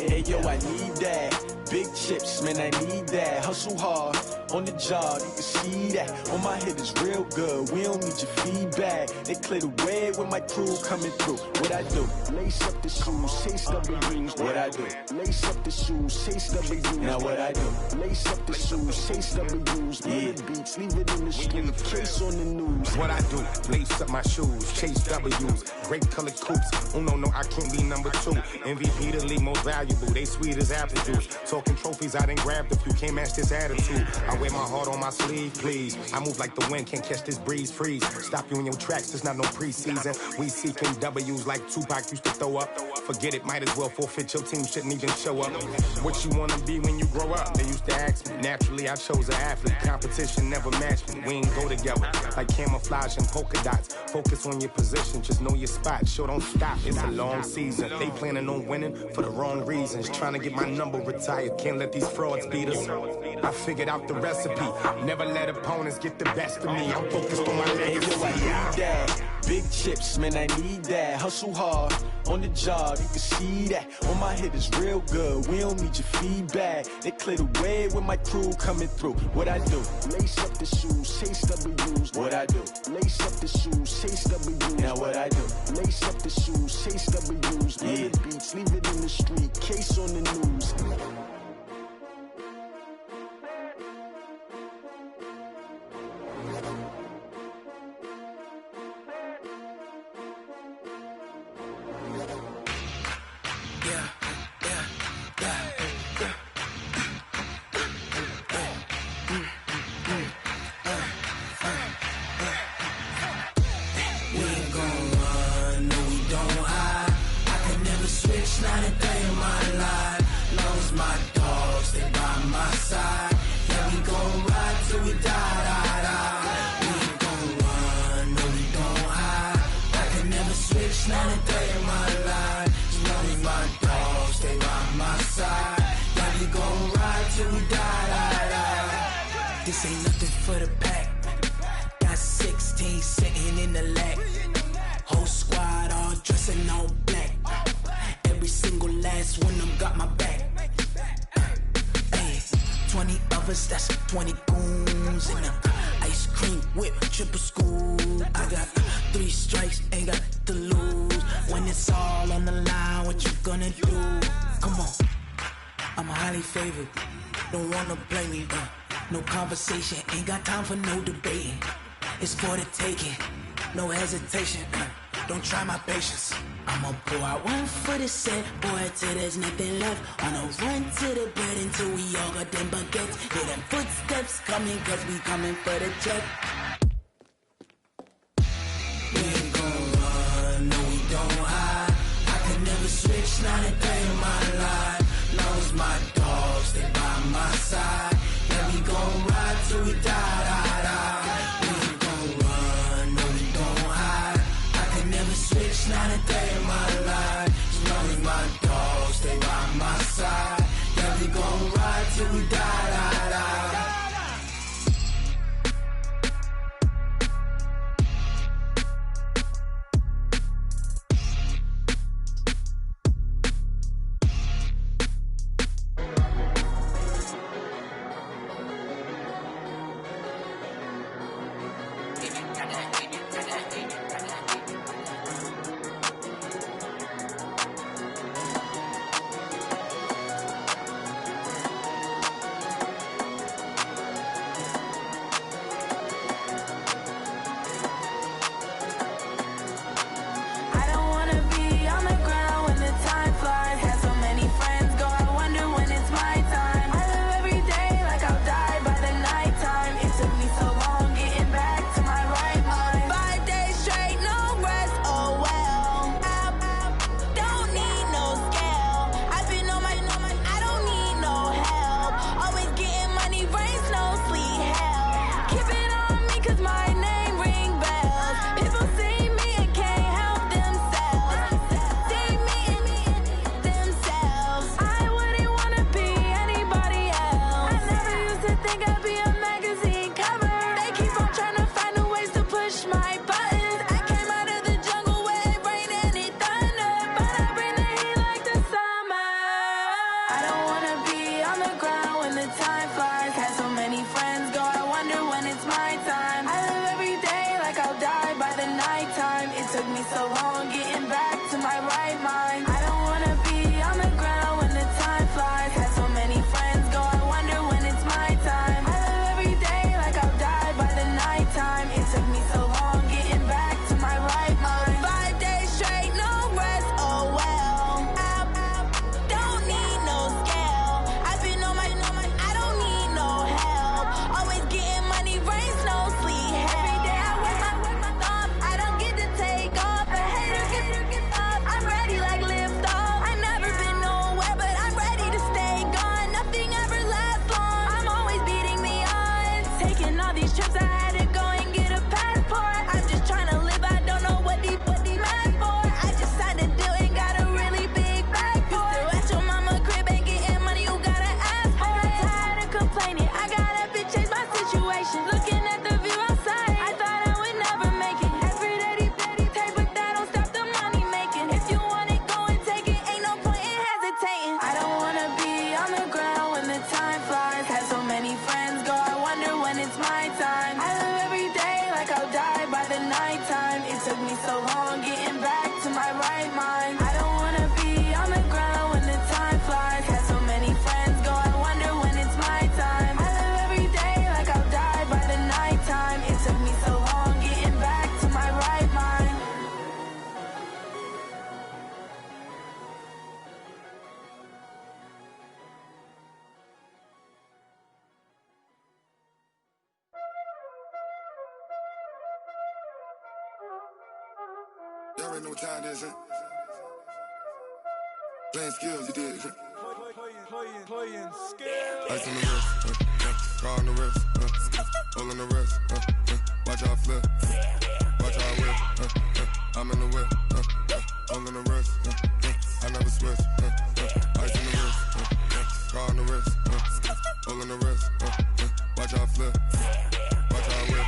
Hey yo, I need that. Big chips, man, I need that. Hustle hard, on the job, you can see that. On my head is real good, we don't need your feedback. They clear the way when my crew coming through. What I do? Lace up the shoes, chase W's. What I do? Lace up the shoes, chase W's. Now what I do? Lace up the shoes, chase W's. Murder beats, leave it in the street, case on the news. What I do? Lace up my shoes, chase W's. Great colored coops, oh no, I can't be number 2. MVP the league most valuable, they sweet as apple juice. Talking trophies, I done grabbed a few, can't match this attitude. I wear my heart on my sleeve, please. I move like the wind, can't catch this breeze, freeze. Stop you in your tracks, there's not no preseason. We seeking W's like Tupac used to throw up. Forget it, might as well forfeit, your team shouldn't even show up. What you wanna be when you grow up? They used to ask me. Naturally, I chose an athlete. Competition never matched me. We ain't go together like camouflage and polka dots. Focus on your position, just know your spot. Sure, don't stop, it's a long season. They planning on winning for the wrong reasons. Trying to get my number retired, can't let these frauds beat us. I figured out the recipe. Never let opponents get the best of me. I'm focused on my legacy. Hey, yo, I need that. Big chips, man, I need that. Hustle hard on the job, you can see that. On my hit is real good, we don't need your feedback. They clear the way with my crew coming through. What I do? Lace up the shoes, chase W's. What I do? Lace up the shoes, chase W's. Now what I do? Lace up the shoes, chase W's. Yeah. The beats, leave it in the street, case on the news. This ain't nothing for the pack. Got 16 sitting in the lap. Whole squad all dressing all black. Every single last one of them got my back. Hey, 20 of us, that's 20 goons. And ice cream whip, triple scoop. I got 3 strikes, ain't got to lose. When it's all on the line, what you gonna do? Come on, I'm highly favored. Don't wanna play me, no conversation, ain't got time for no debating. It's for the taking, no hesitation. Don't try my patience. I'ma pour out one for the set, boy, till there's nothing left. On a run to the bread until we all got them baguettes. Hear them footsteps coming, cause we coming for the check. We ain't gon' run, no we don't hide. I can never switch, not a day in my life. Long as my dogs stay by my side. Yeah, we gon' ride till we die. We ain't gon' run, no we don't hide. I can never switch, not a day in my life. As long as my dogs stay by my side. Yeah, we gon' ride till we die. already know what time it is, huh? Playing skills, you did. Playing skills. Ice on the wrist, car on the wrist, hole on the wrist, watch how I flip, watch how I whip, I'm in the whip, hole on the wrist, I never switch, ice on the wrist, car on the wrist, hole on the wrist, watch how I flip, watch how I whip,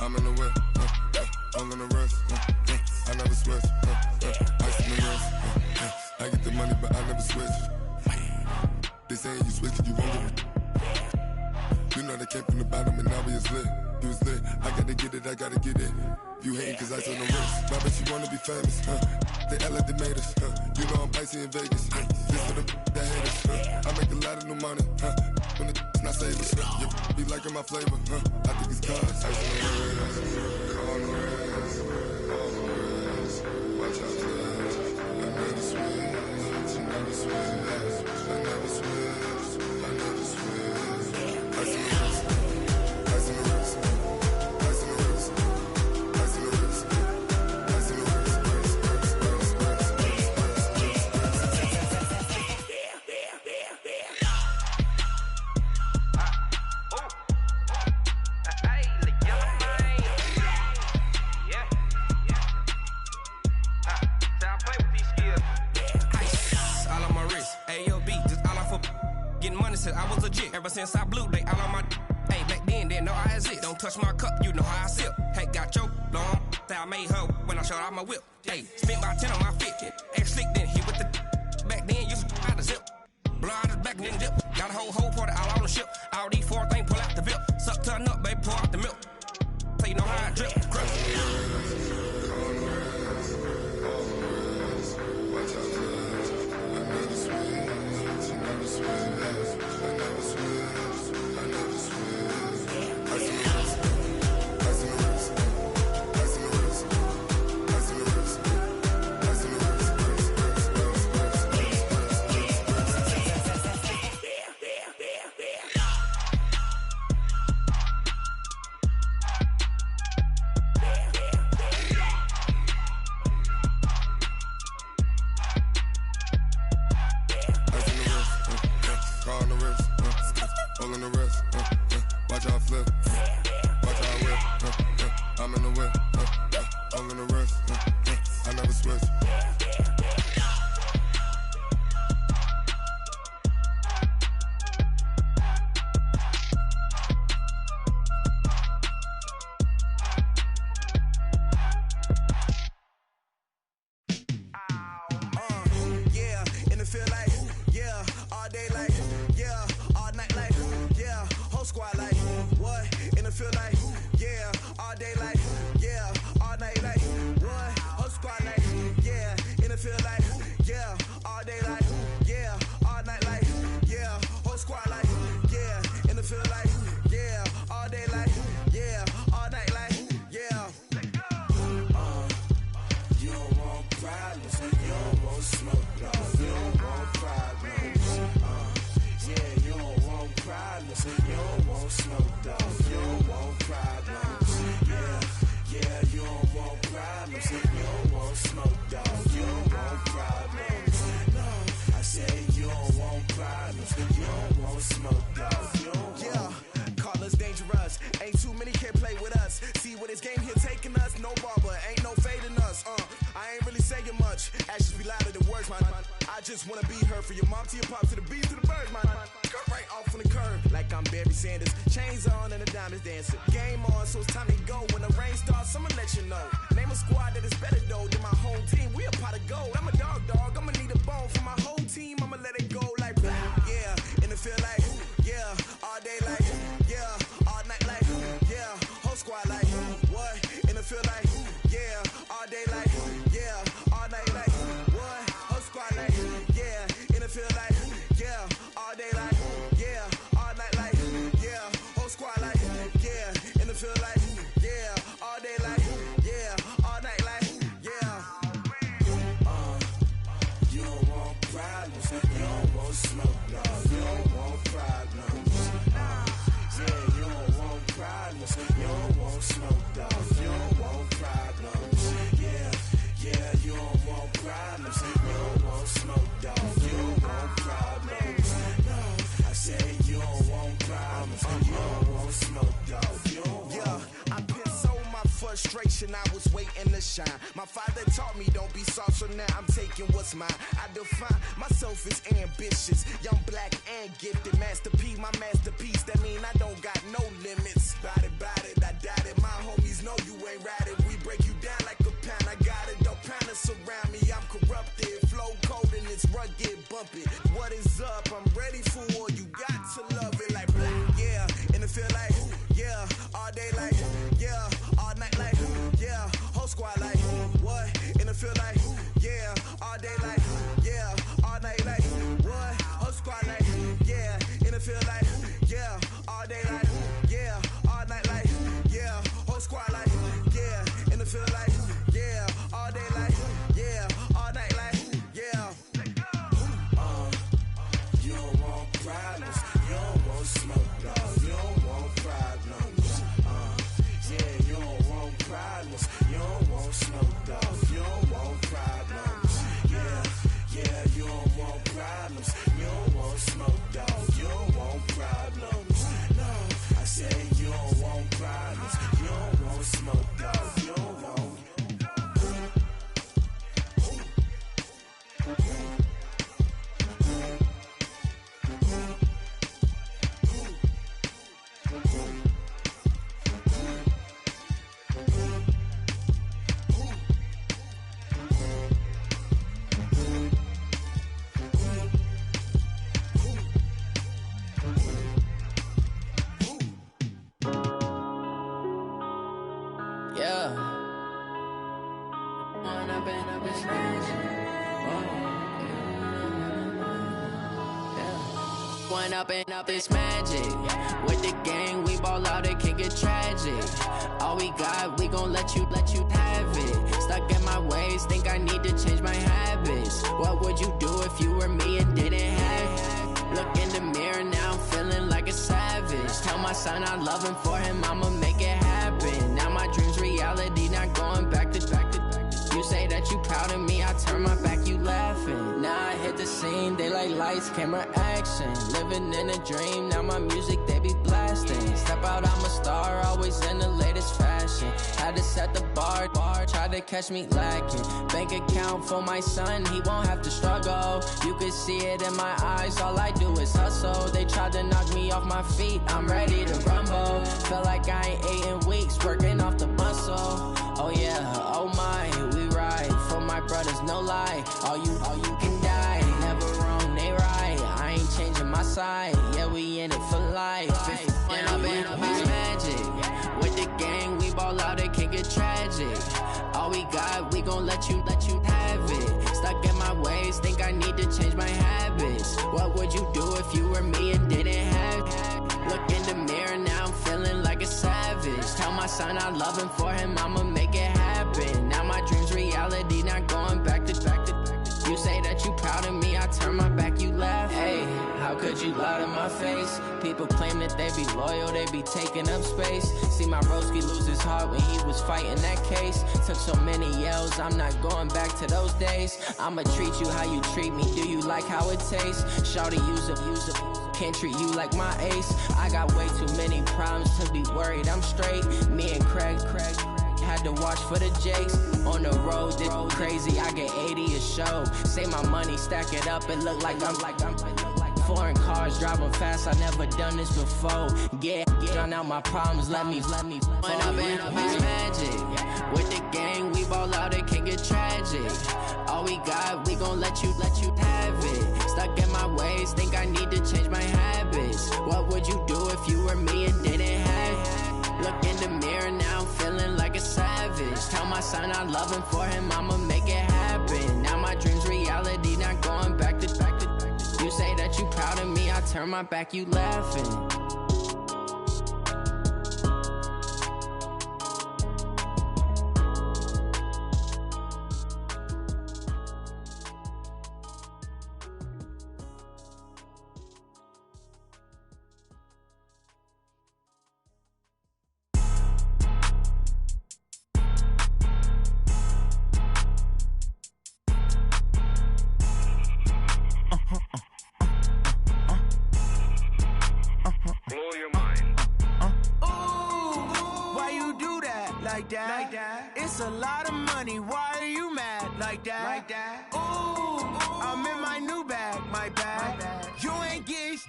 I'm in the whip, hole on the wrist, I never switch, ice on the wrist, I get the money but I never switch. They saying you switch it, you won't get it. You know they came from the bottom and now we is lit. You was lit, I gotta get it, I gotta get it. You hating cause ice on the wrist. I bet you wanna be famous, They act like they made us, You know I'm icy in Vegas, This for the that hate us, I make a lot of new money, When the not save us, You be liking my flavor, I think it's cause ice on the wrist, on the wrist, on the wrist. Watch out for this, I never switch, I never switch. I never switch, I never switch. Ice in the wrist, ice in the wrist, ice in the wrist, ice in the wrist, ice in the wrist, I was legit ever since I blew they all on my hey back then didn't know I exist. Don't touch my cup, you know how I sip. Hey, got your long I made her when I showed out my whip. Hey, spent my 10 on my fit. Ex slick then hit with the back then used to out the zip. Blow out his back and then dip. Got a whole party all on the ship. All these 4 things pull out the VIP. Suck turn up, baby, pour out the milk. So you know how I drip. Crush. You don't want problems, you don't want smoke, dog. generation, I was waiting to shine. My father taught me don't be soft, so now I'm taking what's mine. I define myself as ambitious, young, black, and gifted. Master P, my masterpiece, that mean I don't got no limits. Bout it, I doubt it. My homies know you ain't ratted. We break you down like a pound. I got it, don't pound to surround me. I'm corrupted, flow cold and it's rugged, bump it. What is up? I'm ready for war. You got to love it like black, yeah. And it feel like, yeah. All day like, yeah. All night like, yeah. Whole squad like, what? And it feel like, yeah. All day like, yeah. All night like, what? Whole squad like, yeah. And it feel like, yeah. All day like, yeah. All night like, yeah. Whole squad like, yeah. And it feel like, yeah. All day like, yeah. All night like, yeah. You don't want problems. You don't want smoke, dog. You don't want problems. Yeah, you don't want problems. You don't want smoke, dog. You don't want problems. Yeah, you don't want problems. You don't want smoke, dog. You don't want problems. No, I say you don't want problems. You don't want smoke, dog. You don't want. Up this magic. With the gang, we ball out, it can get tragic. All we got, we gon' let you have it. Stuck in my ways, think I need to change my habits. What would you do if you were me and didn't have it? Look in the mirror, now I'm feeling like a savage. Tell my son I love him, for him I'ma make it happen. Now my dream's reality, not going back to. You say that you proud of me, I turn my back, you laughing. Now I hit the scene, they like lights, camera, action. Living in a dream, now my music, they be blasting. Step out, I'm a star, always in the latest fashion. Had to set the bar, try to catch me lacking. Bank account for my son, he won't have to struggle. You can see it in my eyes, all I do is hustle. They tried to knock me off my feet, I'm ready to rumble. Feel like I ain't ate in weeks, working off the muscle. Oh yeah, oh my, we ride for my brothers, no lie. All you can die, never wrong, they right. I ain't changing my side, yeah, we in it for life. When I've been up is magic. With the gang, we ball out, it can get tragic. All we got, we gon' let you have it. Stuck in my ways, think I need to change my habits. What would you do if you were me and didn't have it? Look in the mirror, now I'm feeling like a savage. Tell my son I love him, for him I'ma make it happen. Now my dream's reality, not going back to. You say that you proud of me, I turn my back, you laugh. Hey, how could you lie to my face? People claim that they be loyal, they be taking up space. See my broski lose his heart when he was fighting that case. Took so many yells, I'm not going back to those days. I'ma treat you how you treat me, do you like how it tastes? Shawty, use up, can't treat you like my ace. I got way too many problems to be worried, I'm straight. Me and Craig had to watch for the Jakes. On the road, this crazy, I get 80 a show. Say my money, stack it up, it look like I'm foreign cars, driving fast, I never done this before. Get drown out my problems, let me. When I've been up is magic. With the gang, we ball out, it can get tragic. All we got, we gon' let you have it. Stuck in my ways, think I need to change my habits. What would you do if you were me and didn't have it? Look in the mirror, now I'm feeling like a savage. Tell my son I love him, for him I'ma make it happen. Now my dream's reality, not going back to. You say that you proud of me, I turn my back, you laughing. like that. It's a lot of money, why are you mad like that? Ooh, I'm in my new bag, my bad. You ain't get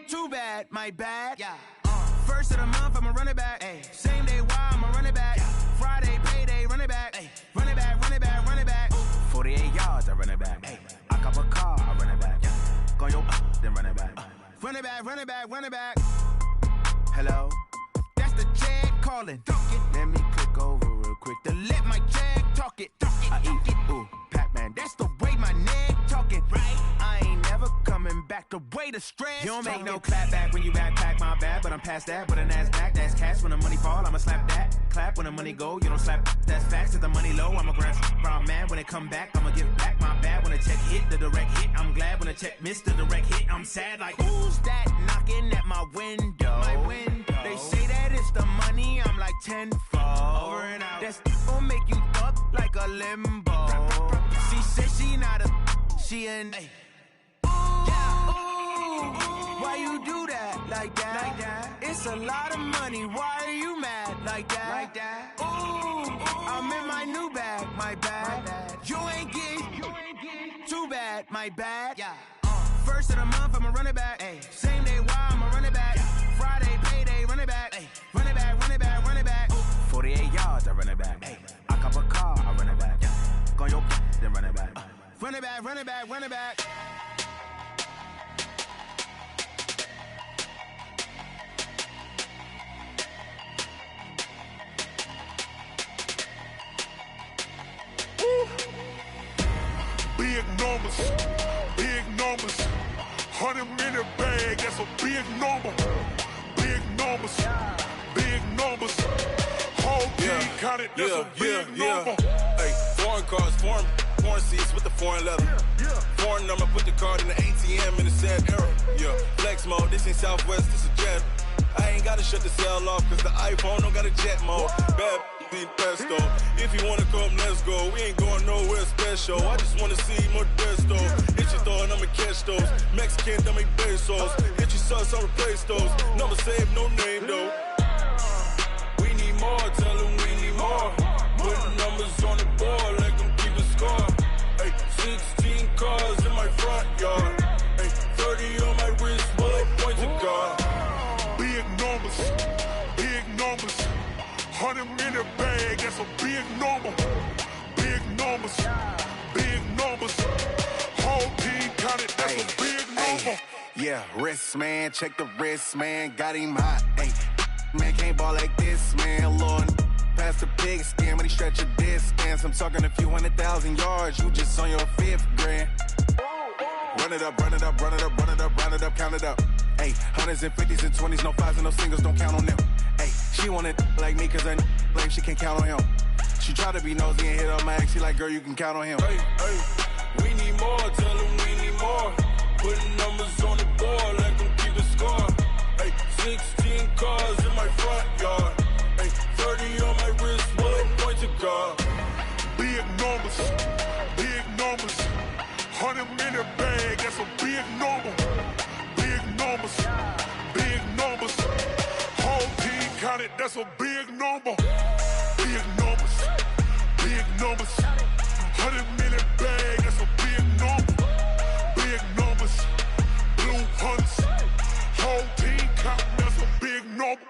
too bad, my bad. First of the month, I'ma run it back. Same day, why I'ma run it back. Friday, payday, run it back. Run it back, run it back, run it back. 48 yards, I run it back. I cop a car, I run it back. Go yo, then run it back. Run it back, run it back, run it back. Hello? That's the check calling. Let me click over real quick to let my check talk it. I eat it, ooh, Pac-Man. That's the way my neck talking. Right? I ain't never coming back. The way the stress. You don't make no clap back when you backpack, my bad. But I'm past that. But a NASDAQ, that's cash. When the money fall, I'ma slap that. Clap when the money go, you don't slap. That's facts. If the money low, I'ma grab brown man. When it come back, I'ma give back my bad. When the check hit, the direct hit. I'm glad when the check missed the direct hit. I'm sad like, who's that knocking at my window? My window. They say that it's the money, I'm like tenfold. Over and out. That's gon' make you up like a limbo. She said she not a, she an. Why you do that like that? It's a lot of money, why are you mad like that? Ooh, I'm in my new bag, my bad. You ain't get too bad, my bad. First of the month, I'ma run it back. Same day, why I'ma run it back. Friday, payday, run it back. Run it back, run it back, run it back. 48 yards, I run it back. I cop a car, I run it back. Go yo, then run it back. Run it back, run it back, run it back. Big numbers, big numbers. 100-minute bag, that's a big number. Big numbers, big numbers. Whole team counted, that's a big number. Hey, foreign cars, foreign seats with the foreign leather. Foreign number, put the card in the ATM in a sad era. Flex mode, this ain't Southwest, this is jet. I ain't gotta shut the cell off, cause the iPhone don't got a jet mode. Bad need pesto. If you wanna come, let's go. We ain't going nowhere special. I just wanna see more desto. Hit your throw and I'ma catch those. Mexican, don't make pesos. Hit your sauce, I'll replace those. Number save, no name though. We need more, tell them we need more. Put the numbers on the board, let them keep a score. Hey, 16 cars in my front yard. Hey, 30 on my wrist, bullet pointed car. Big numbers, big numbers. 100-minute bag, that's a big number. Big numbers, big numbers. Whole team counted, that's a big number. Yeah, wrist man, check the wrist man, got him hot. Ay, man can't ball like this, man. Lord, past the pig skin when he stretch a distance. I'm talking a few 100,000 yards, you just on your 5th grand. Run it up, run it up, run it up, run it up, run it up, count it up. Ay, 100s and 50s and 20s, no 5s and no singles, don't count on them. Ay, she want it like me cause I like she can't count on him. She try to be nosy and hit on my ex, she like, girl, you can count on him. Hey, we need more, tell them we need more. Putting numbers on the board, let them keep a score. Hey, 16 cars in my front yard. Hey, 30 on my wrist, bullet pointed car. Big numbers, big numbers. 100-minute bag, that's a big number. Big numbers, big numbers. Whole team counted, that's a big number. Big numbers, big numbers. 100-minute bag, that's a big number. Big numbers, blue hunts. Whole team counting, that's a big number.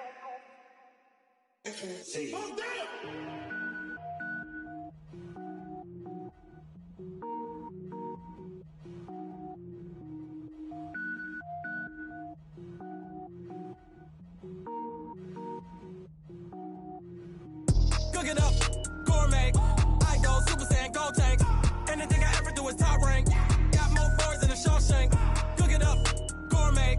Cook it up, gourmet. I go Super Saiyan, gold tank. Anything I ever do is top rank. Got more boys than a Shawshank. Cook it up, gourmet.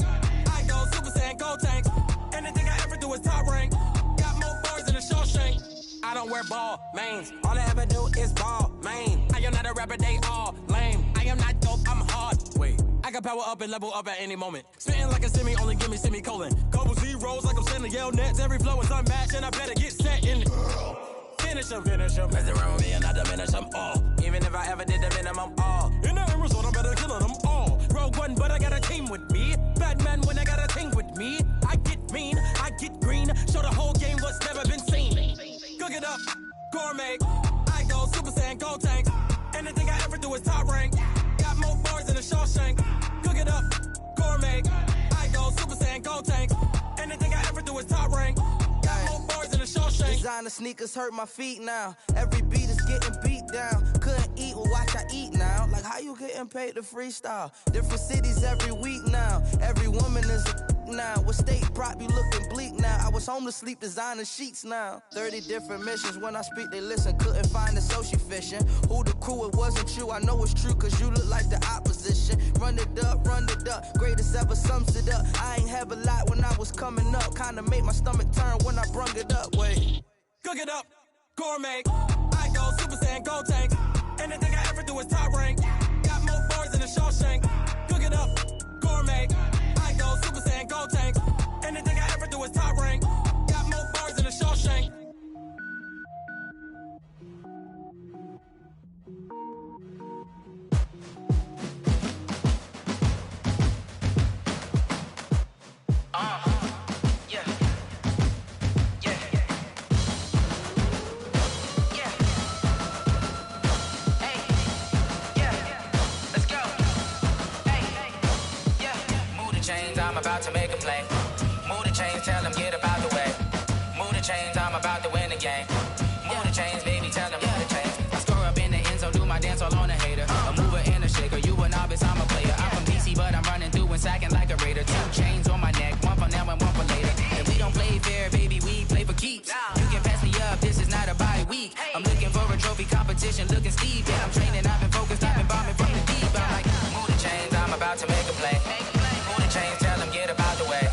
I go Super Saiyan, gold tank. Anything I ever do is top rank. Got more boys than a Shawshank. I don't wear ball mains. All I ever do is ball main. I am not a rapper, they all lame. I am not dope, I'm hard. Wait, I can power up and level up at any moment. Spitting like a semi, only give me semicolon. Couple zeros like I'm sending yell nets. Every flow is unmatched and I better get set in. Finish them. Mess around with me and I diminish them all. Even if I ever did the minimum, all. In the end result, I better kill them all. Rogue One, but I got a team with me. Batman when I got a thing with me. I get mean, I get green. Show the whole game what's never been seen. Cook gourmet. I go Super Saiyan, go tank. Anything I ever do is top rank. Got more bars than a Shawshank. Cook it up, gourmet. I go Super Saiyan, go tank. Anything I ever do is top rank. Got more bars than a Shawshank. Designer sneakers hurt my feet now. Every beat is getting beat down. Couldn't eat, well watch I eat now. Like how you getting paid to freestyle? Different cities every week now. Every woman is a now. With state prop, you looking bleak now. I was home to sleep, designer sheets now. 30 different missions. When I speak, they listen. Couldn't find it, so she fishing. Who the crew? It wasn't you. I know it's true, cause you look like the opposition. Run it up, greatest ever sums it up. I ain't have a lot when I was coming up. Kinda made my stomach turn when I brung it up. Wait. Cook it up, gourmet. I go Super Saiyan, go tank. Anything I ever do is top rank. Got more bars than a Shawshank. Cook it up, gourmet. I go Super Saiyan, go tank. Anything I ever do is top rank. Got more bars than a Shawshank. I'm about to make a play. Move the chains, tell them get about the way. Move the chains, I'm about to win the game. Move the chains, baby, tell them move the chains. I score up in the end zone, do my dance all on a hater. A mover and a shaker, you a novice, I'm a player. I'm from DC, but I'm running through and sacking like a raider. 2 chains on my neck, one for now and one for later. And we don't play fair, baby, we play for keeps. You can pass me up, this is not a bye week. I'm looking for a trophy competition, looking steep. Yeah, I'm training, I've been focused, I've been bombing from the deep. I'm like, move the chains, I'm about to make a play. Move the chains, tell them get about the way.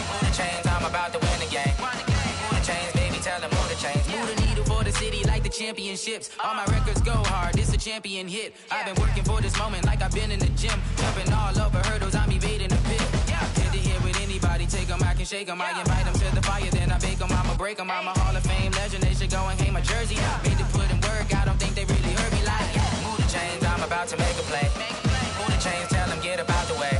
Move the chains, I'm about to win the game. Move the chains, baby, tell them move the chains. Move the needle for the city like the championships. All my records go hard, this a champion hit. I've been working for this moment like I've been in the gym. Jumping all over hurdles, I'm evading the pit. Head to head with anybody, take them, I can shake them. I invite them to the fire, then I bake them, I'ma break them. I'm a Hall of Fame legend, they should go and hang my jersey. Made to put in work, I don't think they really heard me like, move the chains, I'm about to make a play. Move the chains, tell them get about the way.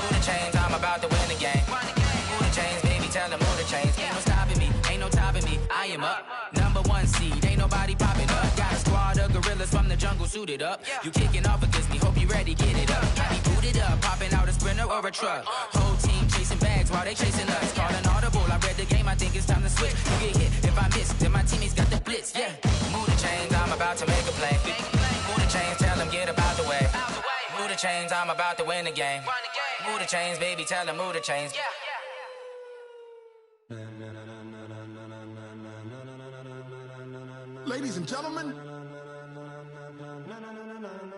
Move the chains, I'm about to win the game. Move the chains, baby, tell them move the chains. Ain't no stopping me, ain't no topping me. I am up, number 1 seed, ain't nobody popping up. Got a squad of gorillas from the jungle suited up. You kicking off against me, hope you ready, get it up. I be booted up, popping out a sprinter or a truck. Whole team chasing bags while they chasing us. Calling audible, I read the game, I think it's time to switch. You get hit, if I miss, then my teammates got the blitz, yeah. Move the chains, I'm about to make a play. Move the chains, tell them get about the way. Move the chains, I'm about to win the game. Move the chains, baby, tell them move the chains. Ladies and gentlemen,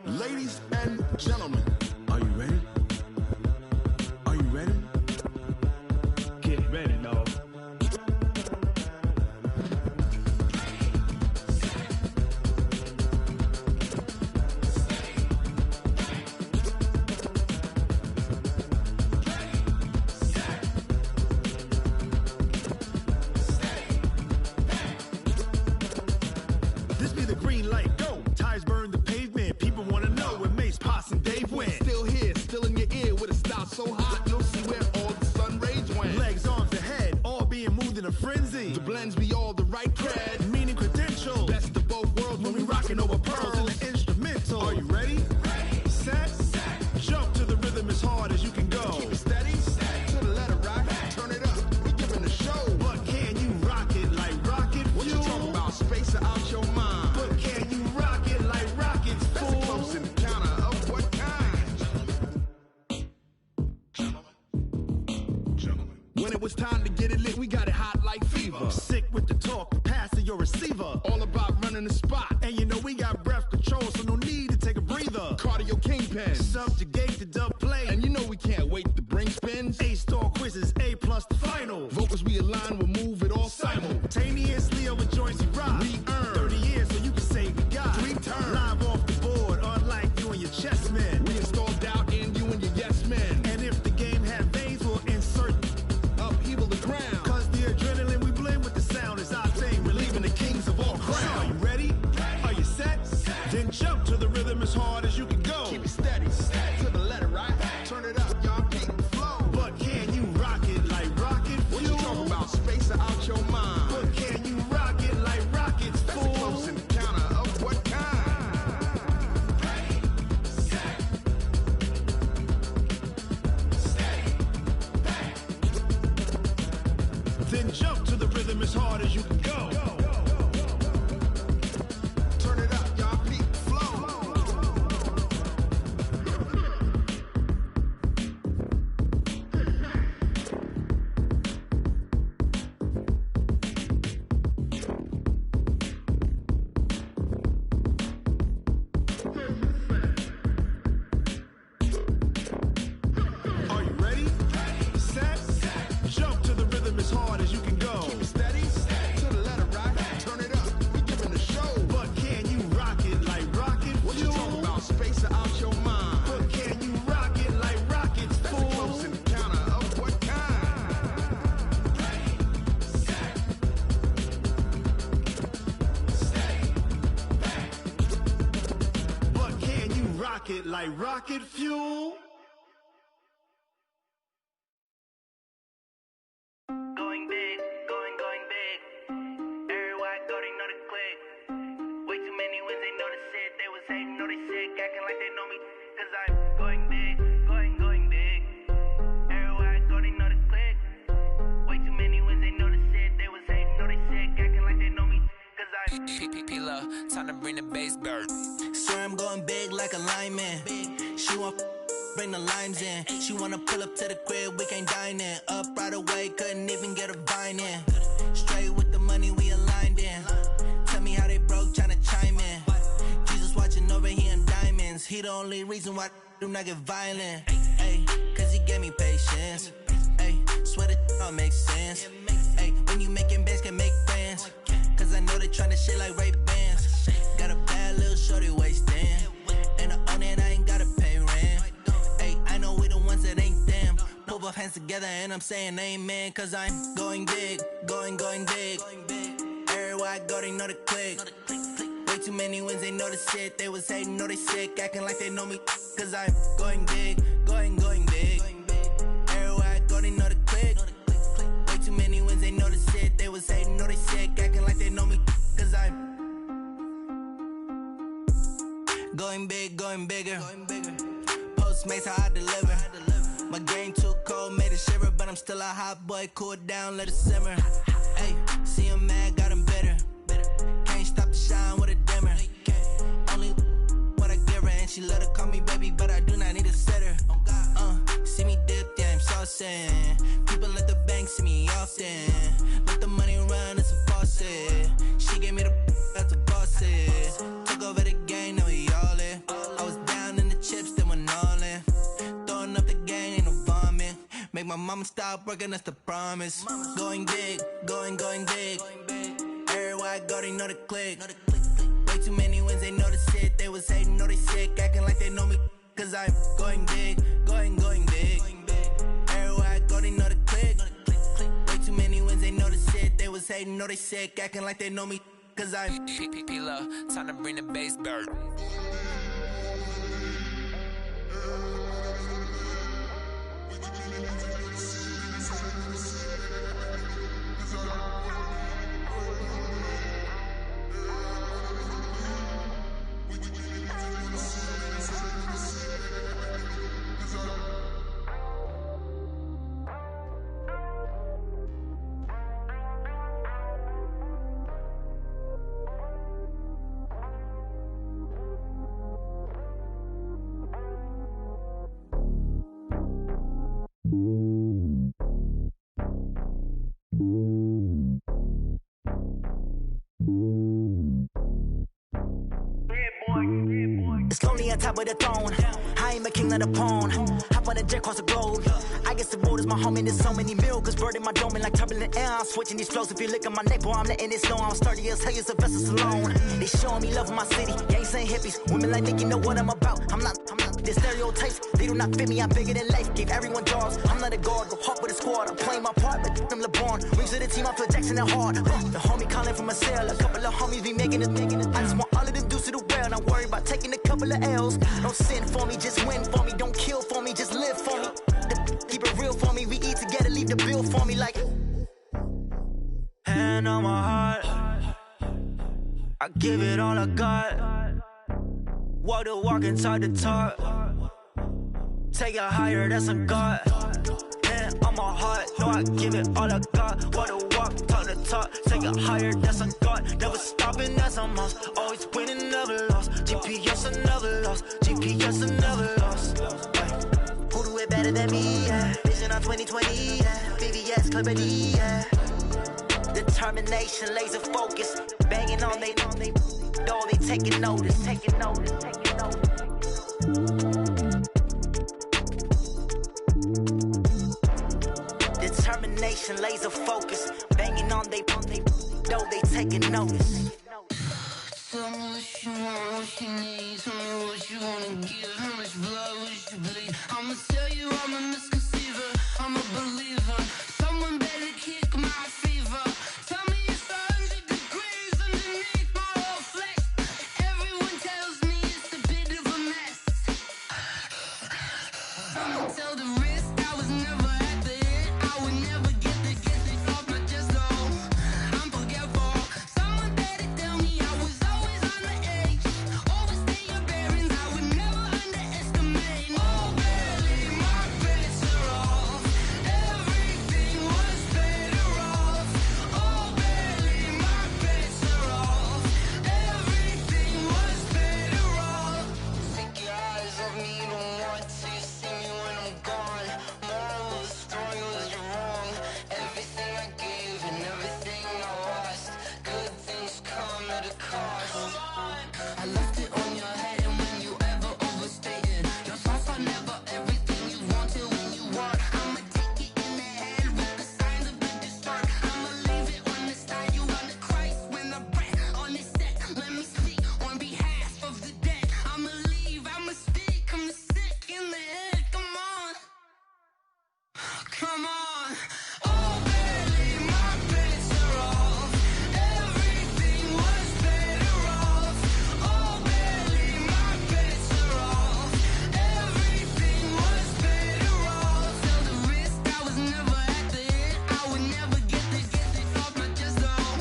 ladies and gentlemen, are you ready? Are you ready? Get ready, dog. This be the green light, go. Tires burn the pavement. People want to know where Mace, Poss, and Dave went. Still here, still in your ear with a style so hot, you'll see where all the sun rays went. Legs, arms, the head, all being moved in a frenzy. The blends be all the right cred, meaning credentials. best of both worlds when we rockin' over pearls in the instrumental. Are you ready? Set, jump to the rhythm as hard as you can go. Keep it steady, to the letter rock, turn it up, we giving a show. But can you rock it like rocket fuel? What you talking about, space or out your mind? But can you rock it like rockets, That's a close encounter of what kind? When it was time to get it lit, we got it hot like fever. Sick with the talk, passing your receiver. All about running the spot, And you know we got breath control, so no need to take a breather. cardio kingpin. Subjugate the dub play. And you know we can't wait to bring spins. A-star quizzes, A+ the final. Vocals we align, we'll move it all Simultaneously over joints we rock. We earn 30 years, so you can say we got 3 turns. live off the board, unlike you and your chess men. We install doubt in you and your yes men. And if the game had veins, we'll insert Upheaval the ground. Cause the adrenaline we blend with the sound is our thing, relieving the kings of all crowns. So are you ready? Are you set? Then jump to the rhythm as hard as you can go. Keep it steady, to the letter right. Turn it up, y'all keep the flow. But can you as hard as you can go. Turn it up, y'all. Peak flow. Are you ready? Set. Jump to the rhythm as hard as you can go. Keep it steady. To the letter, right? Turn it up. We giving the show. But can you rock it like rocket? What you talking about? Space or out your mind? But can you rock it like rockets? That's a close encounter of what kind? But can you rock it like rocket fuel? Going big, going big. Everywhere I go, they know the click. Way too many wins, they know the shit. They was hating, know they sick, acting like they know me. Cause I'm going big, going big. Everywhere I go, they know the click. Way too many wins, they know the shit. They was hating, know they sick, acting like they know me. Cause I'm P-P-P-Love, time to bring the bass bird. Swear I'm going big like a lineman. She want bring the limes in. She wanna pull up to the crib, we can't dine in. Up right away, couldn't even get a vine in. Straight with the money we aligned in. Tell me how they broke, tryna chime in. Jesus watching over here in diamonds. He the only reason why I do not get violent. Ay, cause he gave me patience. Ay, swear that all makes sense. Ay, when you making bands can make friends. Cause I know they tryna shit like Ray Bans. Got a bad little shorty wasting. And I own it, I ain't gotta pay rent. Ay, I know we the ones that ain't them. Put both hands together and I'm saying amen. Cause I'm going big, going big. Everywhere I go, they know the click. Way too many wins, they know the shit. They was hating, know they sick, acting like they know me. Cause I'm going big, going big. Everywhere I go, they know the click. Way too many wins, they know the shit. They was hating, know they sick, acting like they know me. Cause I'm going big, going bigger. Postmates how I deliver. My game too cold, made it shiver, but I'm still a hot boy. Cool it down, let it simmer. Hey, see him mad, got him bitter. Can't stop the shine with a dimmer. Only what I give her, and she let her call me baby, but I do not need a sitter. See me dip, yeah, I'm saucing. People at the bank see me often. Let the money run, it's a faucet. She gave me the that's a boss it. Took over the game, now we all in. I was down in the chips, then went all in. Throwing up the gang, ain't no vomit. Make my mama stop working, that's the promise. Going big, going big. Everywhere I go, they know the click. Way too many wins, they know the shit. They was hating, know they sick, acting like they know me. Cause I'm going big, going big. Everywhere I go, they know the click. Way too many wins, they know the shit. They was hating, know they sick, acting like they know me. Cause I'm P-P-P-Love, time to bring the bass bird. It's lonely on top of the throne. I ain't a king of the pawn. Hop on a jet across the globe. I guess the road is my home and there's so many miracles burning my dome and like turbulent air. I'm switching these flows. If you look at my neck, boy, I'm letting it snow. I'm sturdy as hell, as a vessel alone. They showing me love in my city. Gangs ain't hippies. Women like Nicky know what I'm about. I'm not their stereotypes. They do not fit me. I'm bigger than life. Gave everyone jobs. I'm not a guard. Go hard with a squad. I'm playing my part, but I'm LeBron. Rings to the team. I feel Jackson and hard. The homie calling from a cell. A couple of homies be making it. I just want all of them dudes to do well. Not worry about taking a couple of L's. Don't sin for me, just win for me. Don't kill for me, just live for me. Keep it real for me. We eat together, leave the bill for me like. Hand on my heart, I give it all I got. Walk the walk and talk the talk. Take it higher, that's a God. Hand on my heart, know I give it all I got. Walk the walk, talk the top, take it higher, that's a god. Never stopping, that's a must. Always winning, never lost. GPS, I never lost. GPS, I never lost. Who do it better than me, yeah? Vision on 2020, yeah. VVS, Clarity, yeah. Determination, laser focus. Banging on they door, they taking notice, taking notice, taking notice. Determination, laser focus. Banging on they door, they taking notice. Tell me what you want, what you need. Tell me what you wanna give. How much blood would you bleed? I'ma tell you I'm a misconceiver. I'm a believer. Someone better kick my fever. Tell me it's 100 degrees underneath my whole flesh. Everyone tells me it's a bit of a mess. I'ma tell the risk I was never at the end. I would never get this off my chest though. I'm forgetful. Someone better tell me I was always on the edge. Overstay your bearings, I would never underestimate. Oh, barely my bets are off. Everything was better off. Oh, barely my bets are off. Everything was better off. Take your eyes off me, don't want to see me when I'm gone. Moral of the story was you're wrong. Everything I gave and everything I lost. Good things come at a cost. I left it on your head, and when you ever overstay it, your thoughts are never everything you wanted when you want. I'ma take it in the head with the signs of the distort. I'ma leave it on the side. You on the Christ when I breath on this set. Let me speak on behalf of the dead. I'ma leave, I'ma speak. I'm sick in the head. Come on, come on. Oh, barely my bets are off. Everything was better off. Oh, barely my bets are off. Everything was better off. Tell the risk I was never at the end. I would never get this off my chest though.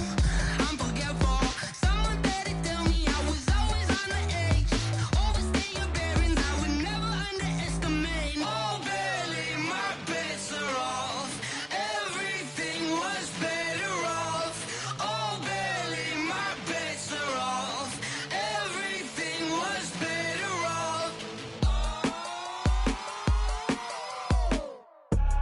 I'm forgetful. Someone better tell me I was always on the edge. Overstay your bearings, I would never underestimate. Oh, barely my bets are off. Everything was better off. Oh, barely my bets are off. Everything was better off.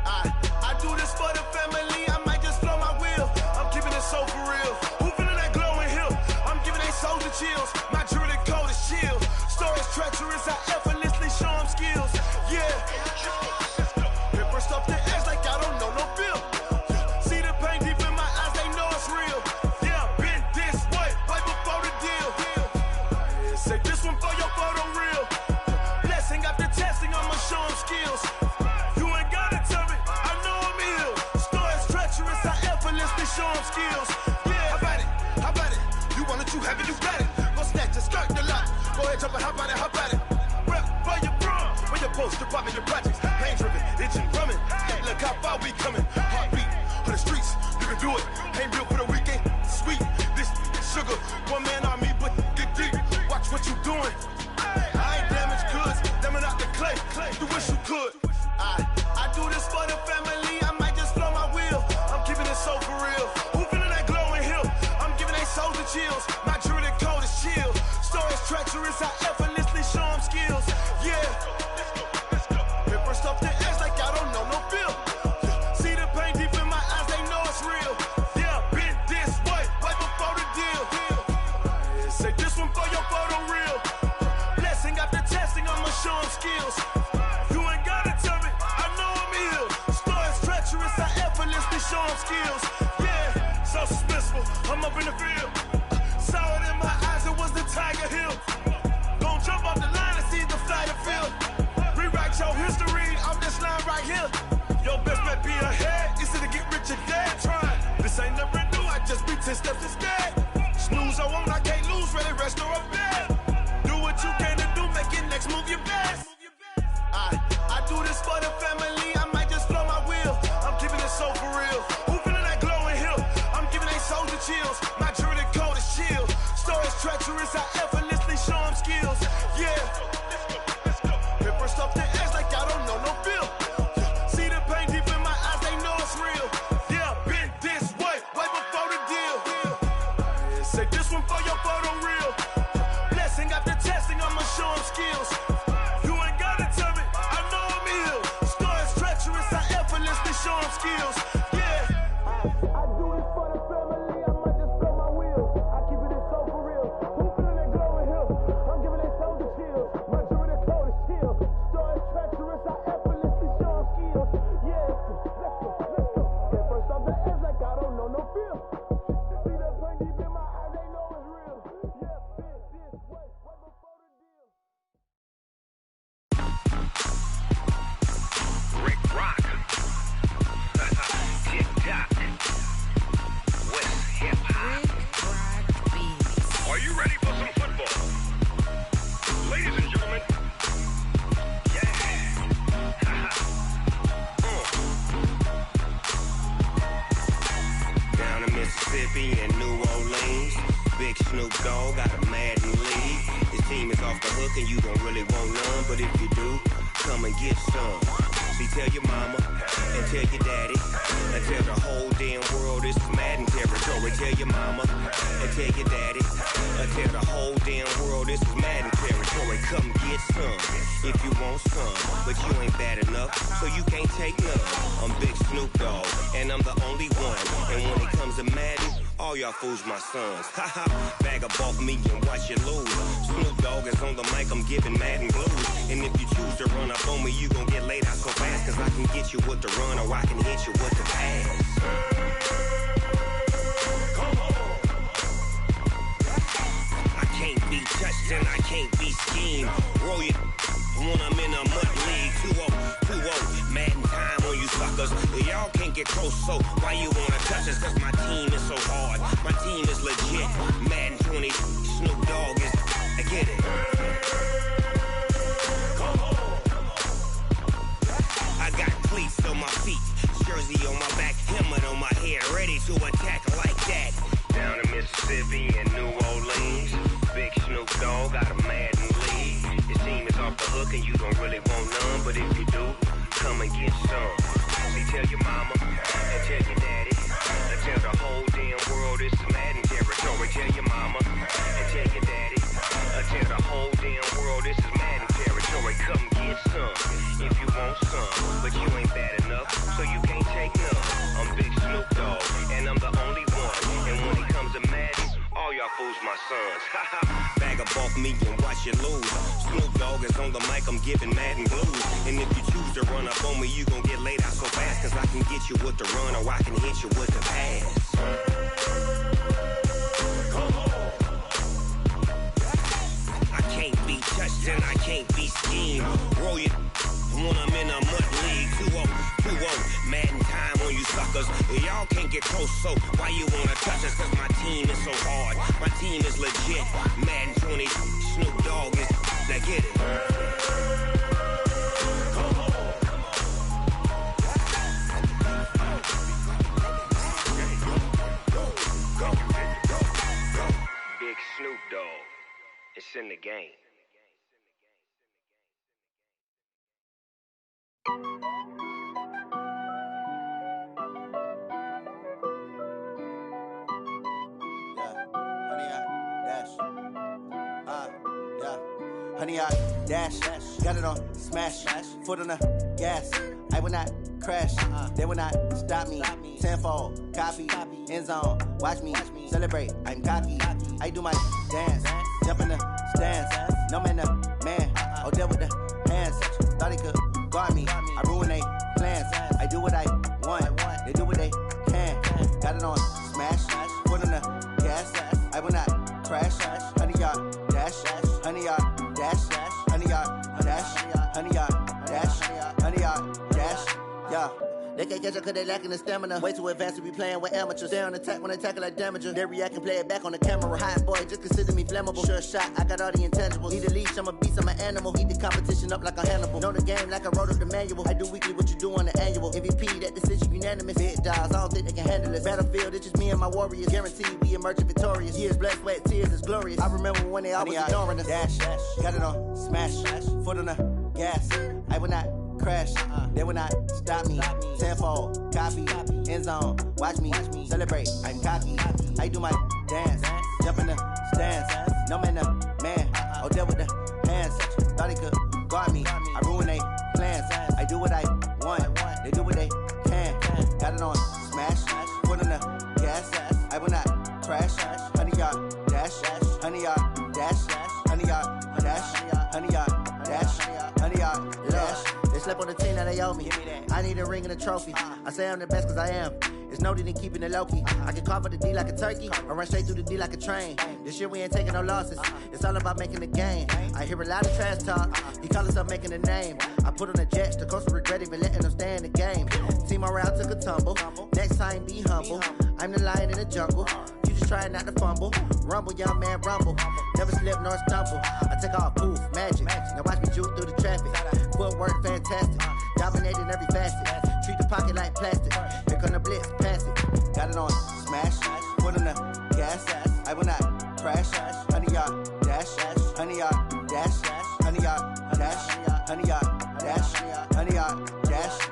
I do this for the family, I might just blow my wheel. I'm keeping it so for real. Who feeling that glowing hill? I'm giving they souls the chills. My jewelry cold is chill. Stories treacherous, I effortlessly show them skills. Yeah. Paper stuff the edge like I don't know no bill. See the pain deep in my eyes, they know it's real. Yeah, been this way, right before the deal. Say this one for your photo reel. Blessing after testing, I'ma show them skills. You ain't gotta tell me, I know I'm ill. Stories treacherous, I effortlessly show them skills. Yeah, how about it? How about it? You want it, you have it, you got it. Go snatch it, skirt the lot. Go ahead, jump it, how about it? How about it? Rep for your bro, for your poster, popping your projects. Pain driven, itching, drumming. Look how far we coming. Heartbeat for the streets, you can do it. Ain't built for the weekend. Sweet, this sugar, one man army, but get deep. Watch what you doing. I ain't damaged goods, them out the clay. You wish you could. I do this for the family, I might just blow my wheel. I'm keeping it so for real. Who feeling that glowing hill? I'm giving they souls the chills. My jewelry cold is chill. Stories treacherous, I effortlessly show them skills. Yeah. Paper stuff the edge like I don't know no bill. See the pain deep in my eyes, they know it's real. Yeah, been this way, right before the deal. Say this one for your photo reel. Blessing after testing, I'ma show them skills. You ain't gotta tell me, I know I'm ill. Stories treacherous, I effortlessly show them skills. Yeah, so suspenseful, I'm up in the field. Saw it in my eyes, it was the Tiger Hill. Gon' jump off the line and see the flight of field. Rewrite your history off this line right here. Your best bet be ahead, easy to get rich or dead trying. This ain't never new, I just be 10 steps instead. Snooze, I won't, I can't lose, ready, rest or a bed. Do what you can to do, make your next move your best. I do this for the family, I might just blow my wheel. I'm keeping it so for real. Who feeling that glowing hill? I'm giving they souls the chills. My strong skills. Yeah. I do this for the family, I might just blow my wheels. I keep it so for real. Who feeling that glowing hill? I'm giving that soldier chills. My jewelry the coldest chill. Store is treacherous, I effortlessly show them skills. Yeah, let's go. Get first off the edge like I don't know no fear. See that pain deep in my eyes, they know it's real. Yeah, this way, right before the deal. Rick Rock. TikTok. West Hip Hop. Are you ready for some football? Ladies and gentlemen. Down in Mississippi and New Orleans, Big Snoop Dogg got a Madden league. His team is off the hook and you don't really want none, but if you do, come and get some. See, tell your mama and tell your daddy and tell the whole damn world this is Madden territory. Tell your mama and tell your daddy and tell the whole damn world this is Madden territory. Come get some if you want some, but you ain't bad enough, so you can't take none. I'm Big Snoop Dogg and I'm the only one, and when it comes to Madden, all y'all fools my sons. Haha, bag up off me and watch you lose. Snoop Dogg is on the mic, I'm giving Madden blues. And if you choose to run up on me, you gon' get laid out so fast, cause I can get you with the run or I can hit you with the pass. I can't be touched and I can't be schemed. Roll you when I'm in a mud league. 2-0, Madden time on you suckers. Y'all can't get close, so why you wanna touch us? Cause my team is so hard, my team is legit. Madden 20, Snoop Dogg is, I get it. I got cleats on my feet, jersey on my back, helmet on my head, ready to attack like that. Down in Mississippi and New Orleans, Big Snoop Dogg got a Madden league. His team is off the hook and you don't really want none, but if you do, come and get some. See, tell your mama and tell your daddy and tell the whole damn world this is Madden territory. Tell your mama and tell your daddy and tell the whole damn world this is Madden territory. Come get some if you want some, but you ain't bad enough, so you can't take none. I'm Big Snoop Dogg and I'm the only one, and when it comes to Madden, all y'all fools my sons. Bag up off me and watch you lose. Snoop Dogg is on the mic, I'm giving Madden blues. And if you choose to run up on me, you gon' get laid out so fast, cause I can get you with the run or I can hit you with the pass. I can't be touched and I can't be schemed. Roll you when I'm in a mud league. 2-0, Madden time on you suckers. Y'all can't get close, so why you wanna touch us? Cause my team is so hard, my team is legit. Madden 20, Snoop Dogg is, now get it. Big Snoop Dogg, it's in the game. Honey, I dash, got it on smash, foot on the gas. I will not crash, they will not stop me. Tenfold, copy, end zone, watch me celebrate. I'm cocky, I do my dance, jump in the stands. No man, man, oh deal with the hands. Thought he could guard me, I ruin they plans. I do what I want, they do what they can. Got it on smash, foot on the gas. I will not crash, honey, y'all dash, honey, y'all dash, honey, y'all dash, honey, y'all dash, honey, y'all dash, yeah. They can't catch up cause they lacking the stamina. Way too advanced to be playing with amateurs. They on attack when they tackle like damager. They react and play it back on the camera. Hot boy, just consider me flammable. Sure shot, I got all the intangibles. Need a leash, I'm a beast, I'm an animal. Eat the competition up like a Hannibal. Know the game like I wrote up the manual. I do weekly what you do on the annual. MVP, that decision unanimous. Big dogs, I don't think they can handle it. Battlefield, it's just me and my warriors. Guaranteed we emerge victorious. Years, blood, sweat, tears, it's glorious. I remember when they always ignoring us. Dash, got it on smash, foot on the gas. I will not crash, they will not stop me. Tenfold, copy, end zone, watch me celebrate. I'm cocky, I do my dance, jump in the stands. No man, man, oh deal with the hands. Thought he could guard me, I ruin they plans. I do what I want, they do what they can. it on smash, foot on the gas. I will not crash. Honey yard dash, honey yard dash, honey yard dash, honey yard dash, honey yard dash. They slept on the team that they owe me. I need a ring and a trophy. I say I'm the best cause I am. It's no need in keeping it low-key. I can carve up the D like a turkey or run straight through the D like a train. This year we ain't taking no losses. It's all about making the game. I hear a lot of trash talk. He call himself making a name. I put on the jets. The coach will regret even letting them stay in the game. Team morale took a tumble. Next time be humble. I'm the lion in the jungle. You just trying not to fumble. Rumble, young man, rumble. Never slip nor stumble. I take off, poof, magic. Now watch me juke through the traffic. Footwork fantastic. Dominating every facet. Treat the pocket like plastic. Here come the blitz, pass it. Got it on smash. Foot on the gas. I will not crash. Honey yard dash. Honey yard dash. Honey yard dash. Honey yard dash. Honey yard dash.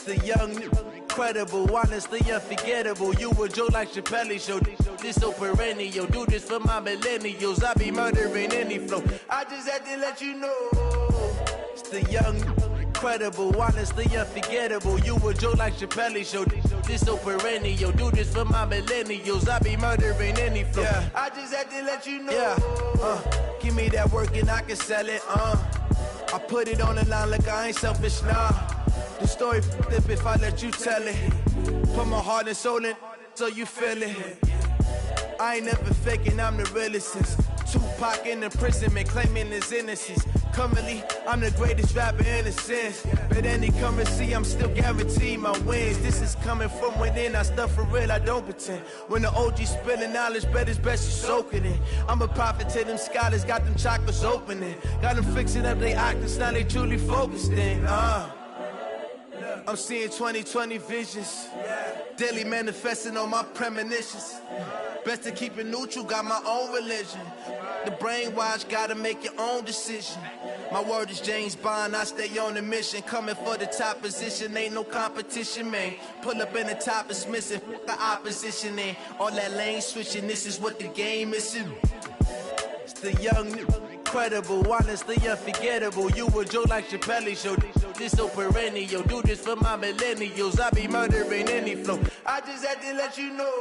The young, incredible, honestly unforgettable. You a Joe like Chappelle show. This so perennial. Do this for my millennials. I be murdering any flow. I just had to let you know. It's the young, incredible, honestly unforgettable. You a Joe like Chappelle show. This so perennial. Do this for my millennials. I be murdering any flow. Yeah. I just had to let you know. Yeah. Give me that work and I can sell it. I put it on the line like I ain't selfish, nah. The story f***ed if I let you tell it. Put my heart and soul in so you feel it. I ain't never faking, I'm the realest since Tupac in imprisonment, claiming his innocence. Currently, I'm the greatest rapper in a sense. But any currency, I'm still guaranteed my wins. This is coming from within, I stuff for real, I don't pretend. When the OG spilling knowledge, bet it's best you soak it in. I'm a prophet to them scholars, got them chakras opening. Got them fixing up they octaves, now they truly focused in. I'm seeing 2020 visions. Daily manifesting on my premonitions. Best to keep it neutral, got my own religion. The brainwash, gotta make your own decision. My word is James Bond, I stay on a mission. Coming for the top position, ain't no competition, man. Pull up in the top is missing, the opposition in. All that lane switching, this is what the game is. It's the young, incredible, honestly unforgettable. You a Joe like Chappelle show. This so perennial. Do this for my millennials. I be murdering any flow. I just had to let you know.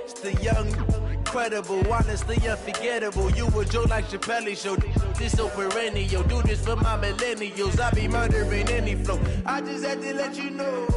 It's the young, incredible, honestly unforgettable. You a Joe like Chappelle show. This so perennial. Do this for my millennials. I be murdering any flow. I just had to let you know.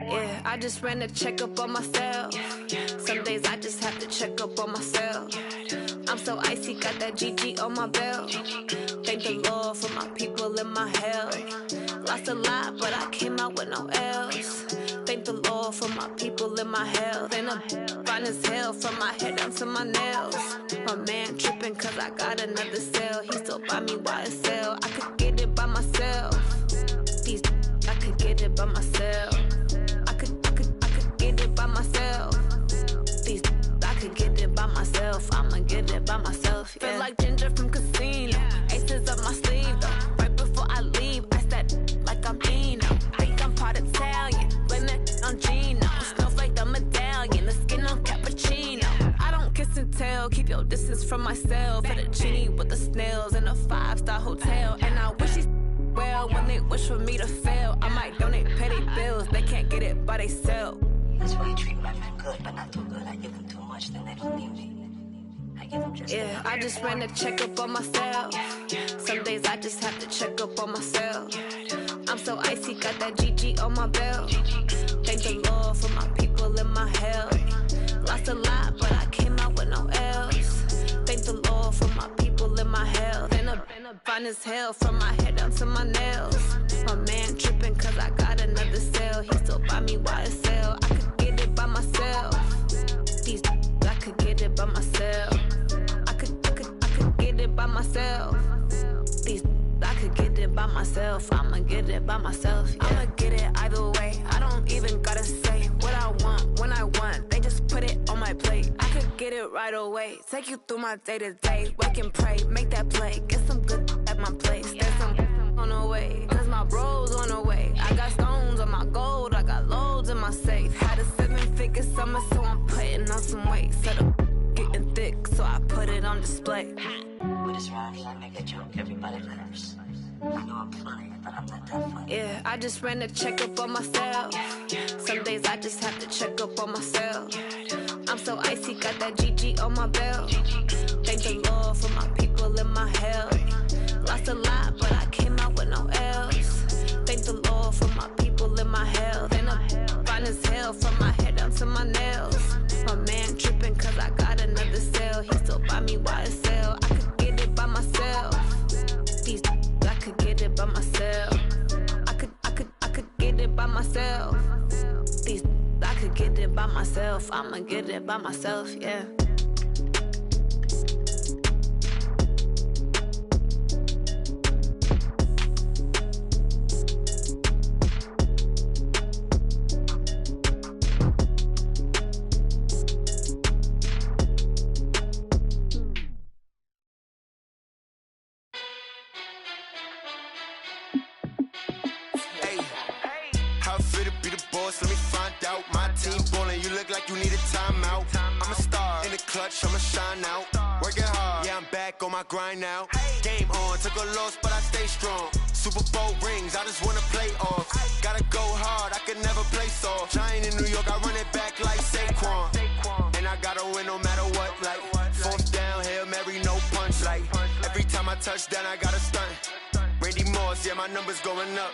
Yeah, I just ran a checkup on myself. Some days I just have to check up on myself. I'm so icy, got that GG on my belt. Thank the Lord for my people in my health. Lost a lot, but I came out with no L's. Thank the Lord for my people in my health. And I'm fine as hell from my head down to my nails. My man tripping cause I got another cell. He still buy me YSL. I could get it by myself. These I could get it by myself. I could get it by myself. These I could get it by myself. I'ma get it by myself. Yeah. Feel like Ginger from Casino. Aces up my sleeve though. Right before I leave, I said like I'm Dino. Think I'm part Italian. Blame that on Gino. Snowflake the medallion. The skin on cappuccino. I don't kiss and tell. Keep your distance from myself. Fettuccine with the snails in a 5-star hotel. And I wish he's well when they wish for me to fail. I might donate petty bills. They can't get it by themselves. That's why you treat my friend good, but not too good. I give them too much, then they don't need me. I give them just yeah, I just ran a checkup on myself. Some days I just have to check up on myself. I'm so icy, got that GG on my belt. Thank the Lord for my people in my health. Lost a lot, but I came out with no L's. Thank the Lord for my people in my health. And a fine as hell from my head down to my nails. My man tripping cause I got another sale. He still buy me YSL. I could get it by myself. These I could get it by myself. I could get it by myself. These I could get it by myself. I'ma get it by myself. Yeah. I'ma get it either way. I don't even gotta say what I want when I want. They just put it on my plate. I could get it right away. Take you through my day to day. Wake and pray, make that play. Get some good at my place. There's some on the way. Cause my bro's on the way. I got stones on my gold. I got loads in my safe. Had a 7-figure summer, so I'm putting on some weight. Set up getting thick, so I put it on display. With this rhyme, I make a joke, everybody laughs. I know I'm funny, but I'm not that funny. Yeah, I just ran a checkup on myself. Some days I just have to check up on myself. I'm so icy, got that GG on my belt. Thank the Lord for my people in my health. Lost a lot, but I came out with no L's. Thank the Lord for my people in my health. And I'm fine as hell from my head down to my nails. My man tripping cause I got another sale. He still buy me YSL. I could get it by myself. These I could get it by myself. I could get it by myself. These I could get it by myself. I'ma get it by myself, yeah. Let me find out. My team ballin', you look like you need a timeout. I'm a star in the clutch, I'ma shine out. Working hard, yeah, I'm back on my grind now. Game on, took a loss, but I stay strong. Super Bowl rings, I just wanna play off. Gotta go hard, I can never play soft. Giant in New York, I run it back like Saquon. And I gotta win no matter what, like 4th down, Hail Mary, no punch. Like every time I touch down, I gotta stunt. Randy Moss, yeah, my numbers going up.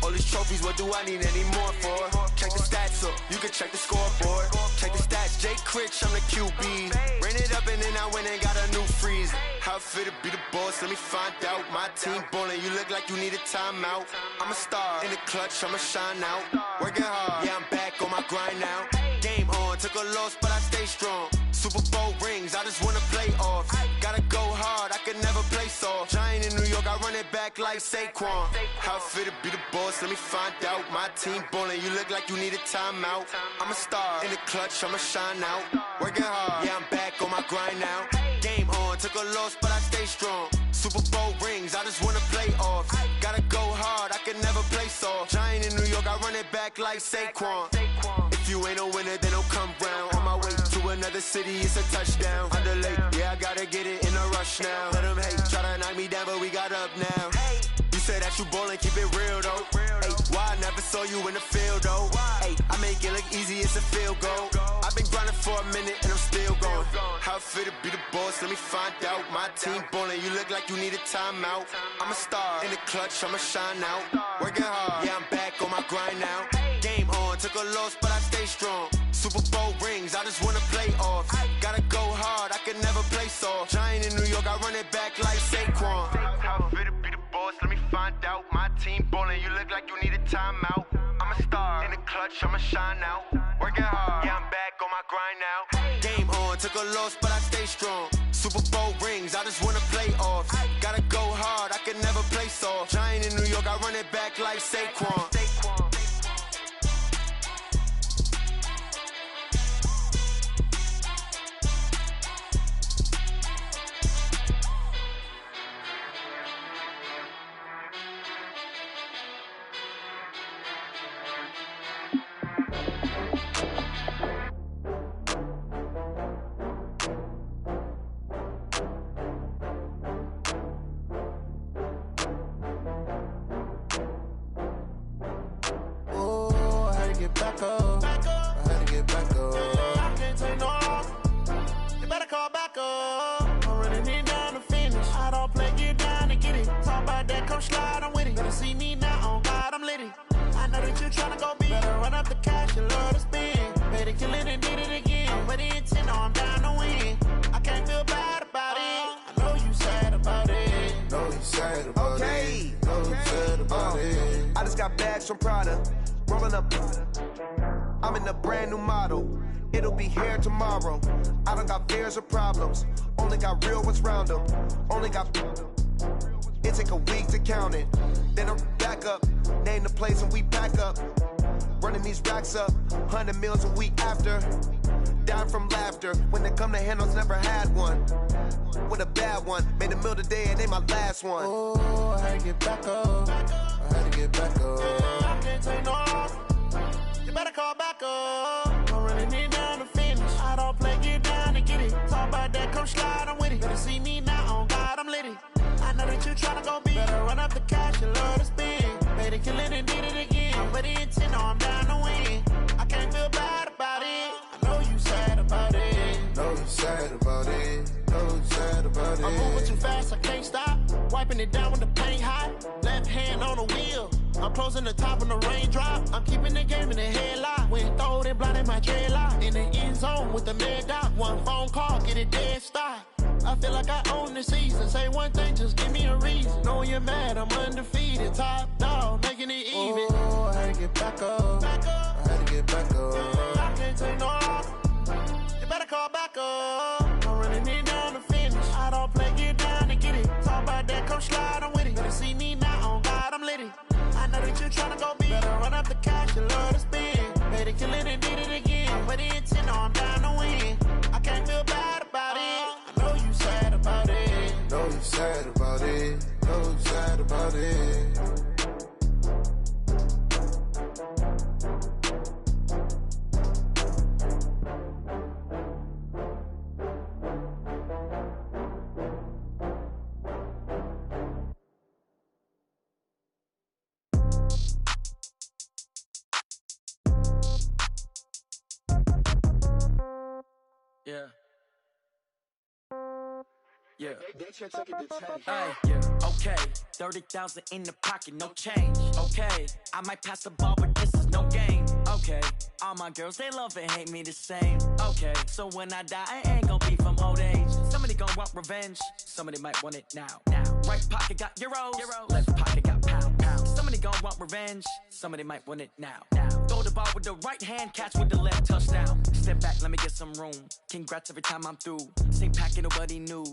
All these trophies, what do I need any more for? Check the stats up, you can check the scoreboard. Check the stats, Jay Critch, I'm the QB. Ran it up and then I went and got a new freeze. How it feel to be the boss, let me find out. My team ballin', you look like you need a timeout. I'm a star in the clutch, I'ma shine out. Working hard, yeah, I'm back on my grind now. Game on, took a loss, but I stay strong. Super Bowl rings, I just wanna play off. Gotta go hard, I can never play soft. Giant in New York, I run it back like Saquon. How it feel to be the boss, let me find out. My team ballin', you look like you need a timeout. I'm a star in the clutch, I'ma shine out. Working hard, yeah, I'm back on my grind now. Game on, took a loss, but I stay strong. Super Bowl rings, I just wanna play off. Gotta go hard, I can never play soft. Giant in New York, I run it back like Saquon. If you ain't a winner, then don't come round. On my way to another city, it's a touchdown. Underlay, yeah, I gotta get it in a rush now. Let them hate, try to knock me down, but we got up now. You said that you ballin', keep it real though. Hey, why I never saw you in the field though? Hey, I make it look easy, it's a field goal. I've been grinding for a minute and I'm still going. How it feel to be the boss, let me find out. My team ballin', you look like you need a timeout. I'm a star in the clutch, I'ma shine out. Working hard, yeah, I'm back on my grind now. Game on, took a loss, but I stay strong. Super Bowl rings, I just wanna play off. Gotta go hard, I can never play soft. Giant in New York, I run it back like Saquon. How it feel to be the boss, let me find out. My team ballin', you look like you need a timeout. I'm a star in the clutch, I'ma shine out. Working hard, yeah, I'm back on my grind now. Game on, took a loss, but I stay strong. Super Bowl rings, I just wanna play off. Gotta go hard, I can never play soft. Giant in New York, I run it back like Saquon. Back up. I had to get back up. I can't take no loss. You better call back up. I'm running it down to finish. I don't play, get down to get it. Talk about that, come slide, I'm with it. Better see me now, on God, I'm litty. I know that you tryna go big. Better run up the cash, you love to spend. Pay to kill it and did it again. But the intent, I'm down to win. I can't feel bad about it. I know you sad about it. Know you sad sad about it. No sad about it. I just got bags from Prada, rolling up. I'm in a brand new model. It'll be here tomorrow. I don't got fears or problems. Only got real ones round them. Only got. It take a week to count it. Then I'm back up. Name the place and we pack up. Running these racks up. 100 meals a week after. Dying from laughter. When it come to handles, never had one. With a bad one. Made a meal today and they my last one. Oh, I had to get back up. I had to get back up. I can't take no off. You better call back up. I'm running it down to finish. I don't play, get down to get it. Talk about that, come slide, I'm with it. Better see me now, on God, I'm litty. I know that you tryna go big. Better run up the cash, you love to spend. Better kill it and did it again. I'm with the intent, no, I'm down to win. I can't feel bad about it. I know you sad about it. No, you sad about it. No, you sad about it. I'm moving too fast, I can't stop. Wiping it down with the paint hot. Left hand on the wheel. I'm closing the top on the raindrop. I'm keeping the game in the headlock. When throwed and blinded my dreadlock. In the end zone with the mad dot. One phone call, get it dead stop. I feel like I own the season. Say one thing, just give me a reason. Knowing you're mad, I'm undefeated. Top dog, making it even. Oh, I had to get back up. I had to get back up. I can't take no off. You better call back up. I'm running it down to finish. I don't play, get down to get it. Talk about that, come slide, I'm with it. Better see me now, on God, I'm litty. I know that you tryna go big. Better run up the cash, you love to spend. Better kill it and did it again. I'm with the intent, no, I'm down to win. I can't feel bad about it. I know you sad about it. No, you sad about it. No, you sad about it. Yeah. Yeah. Hey, yeah. Okay. 30,000 in the pocket, no change. Okay. I might pass the ball, but this is no game. Okay. All my girls, they love and hate me the same. Okay. So when I die, I ain't gonna be from old age. Somebody gonna want revenge. Somebody might want it now. Right pocket got euros. Left pocket got pounds. Somebody gonna want revenge. Somebody might want it now. Throw the ball with the right hand, catch with the left, touchdown. Step back, let me get some room. Congrats every time I'm through. Same packet, nobody knew.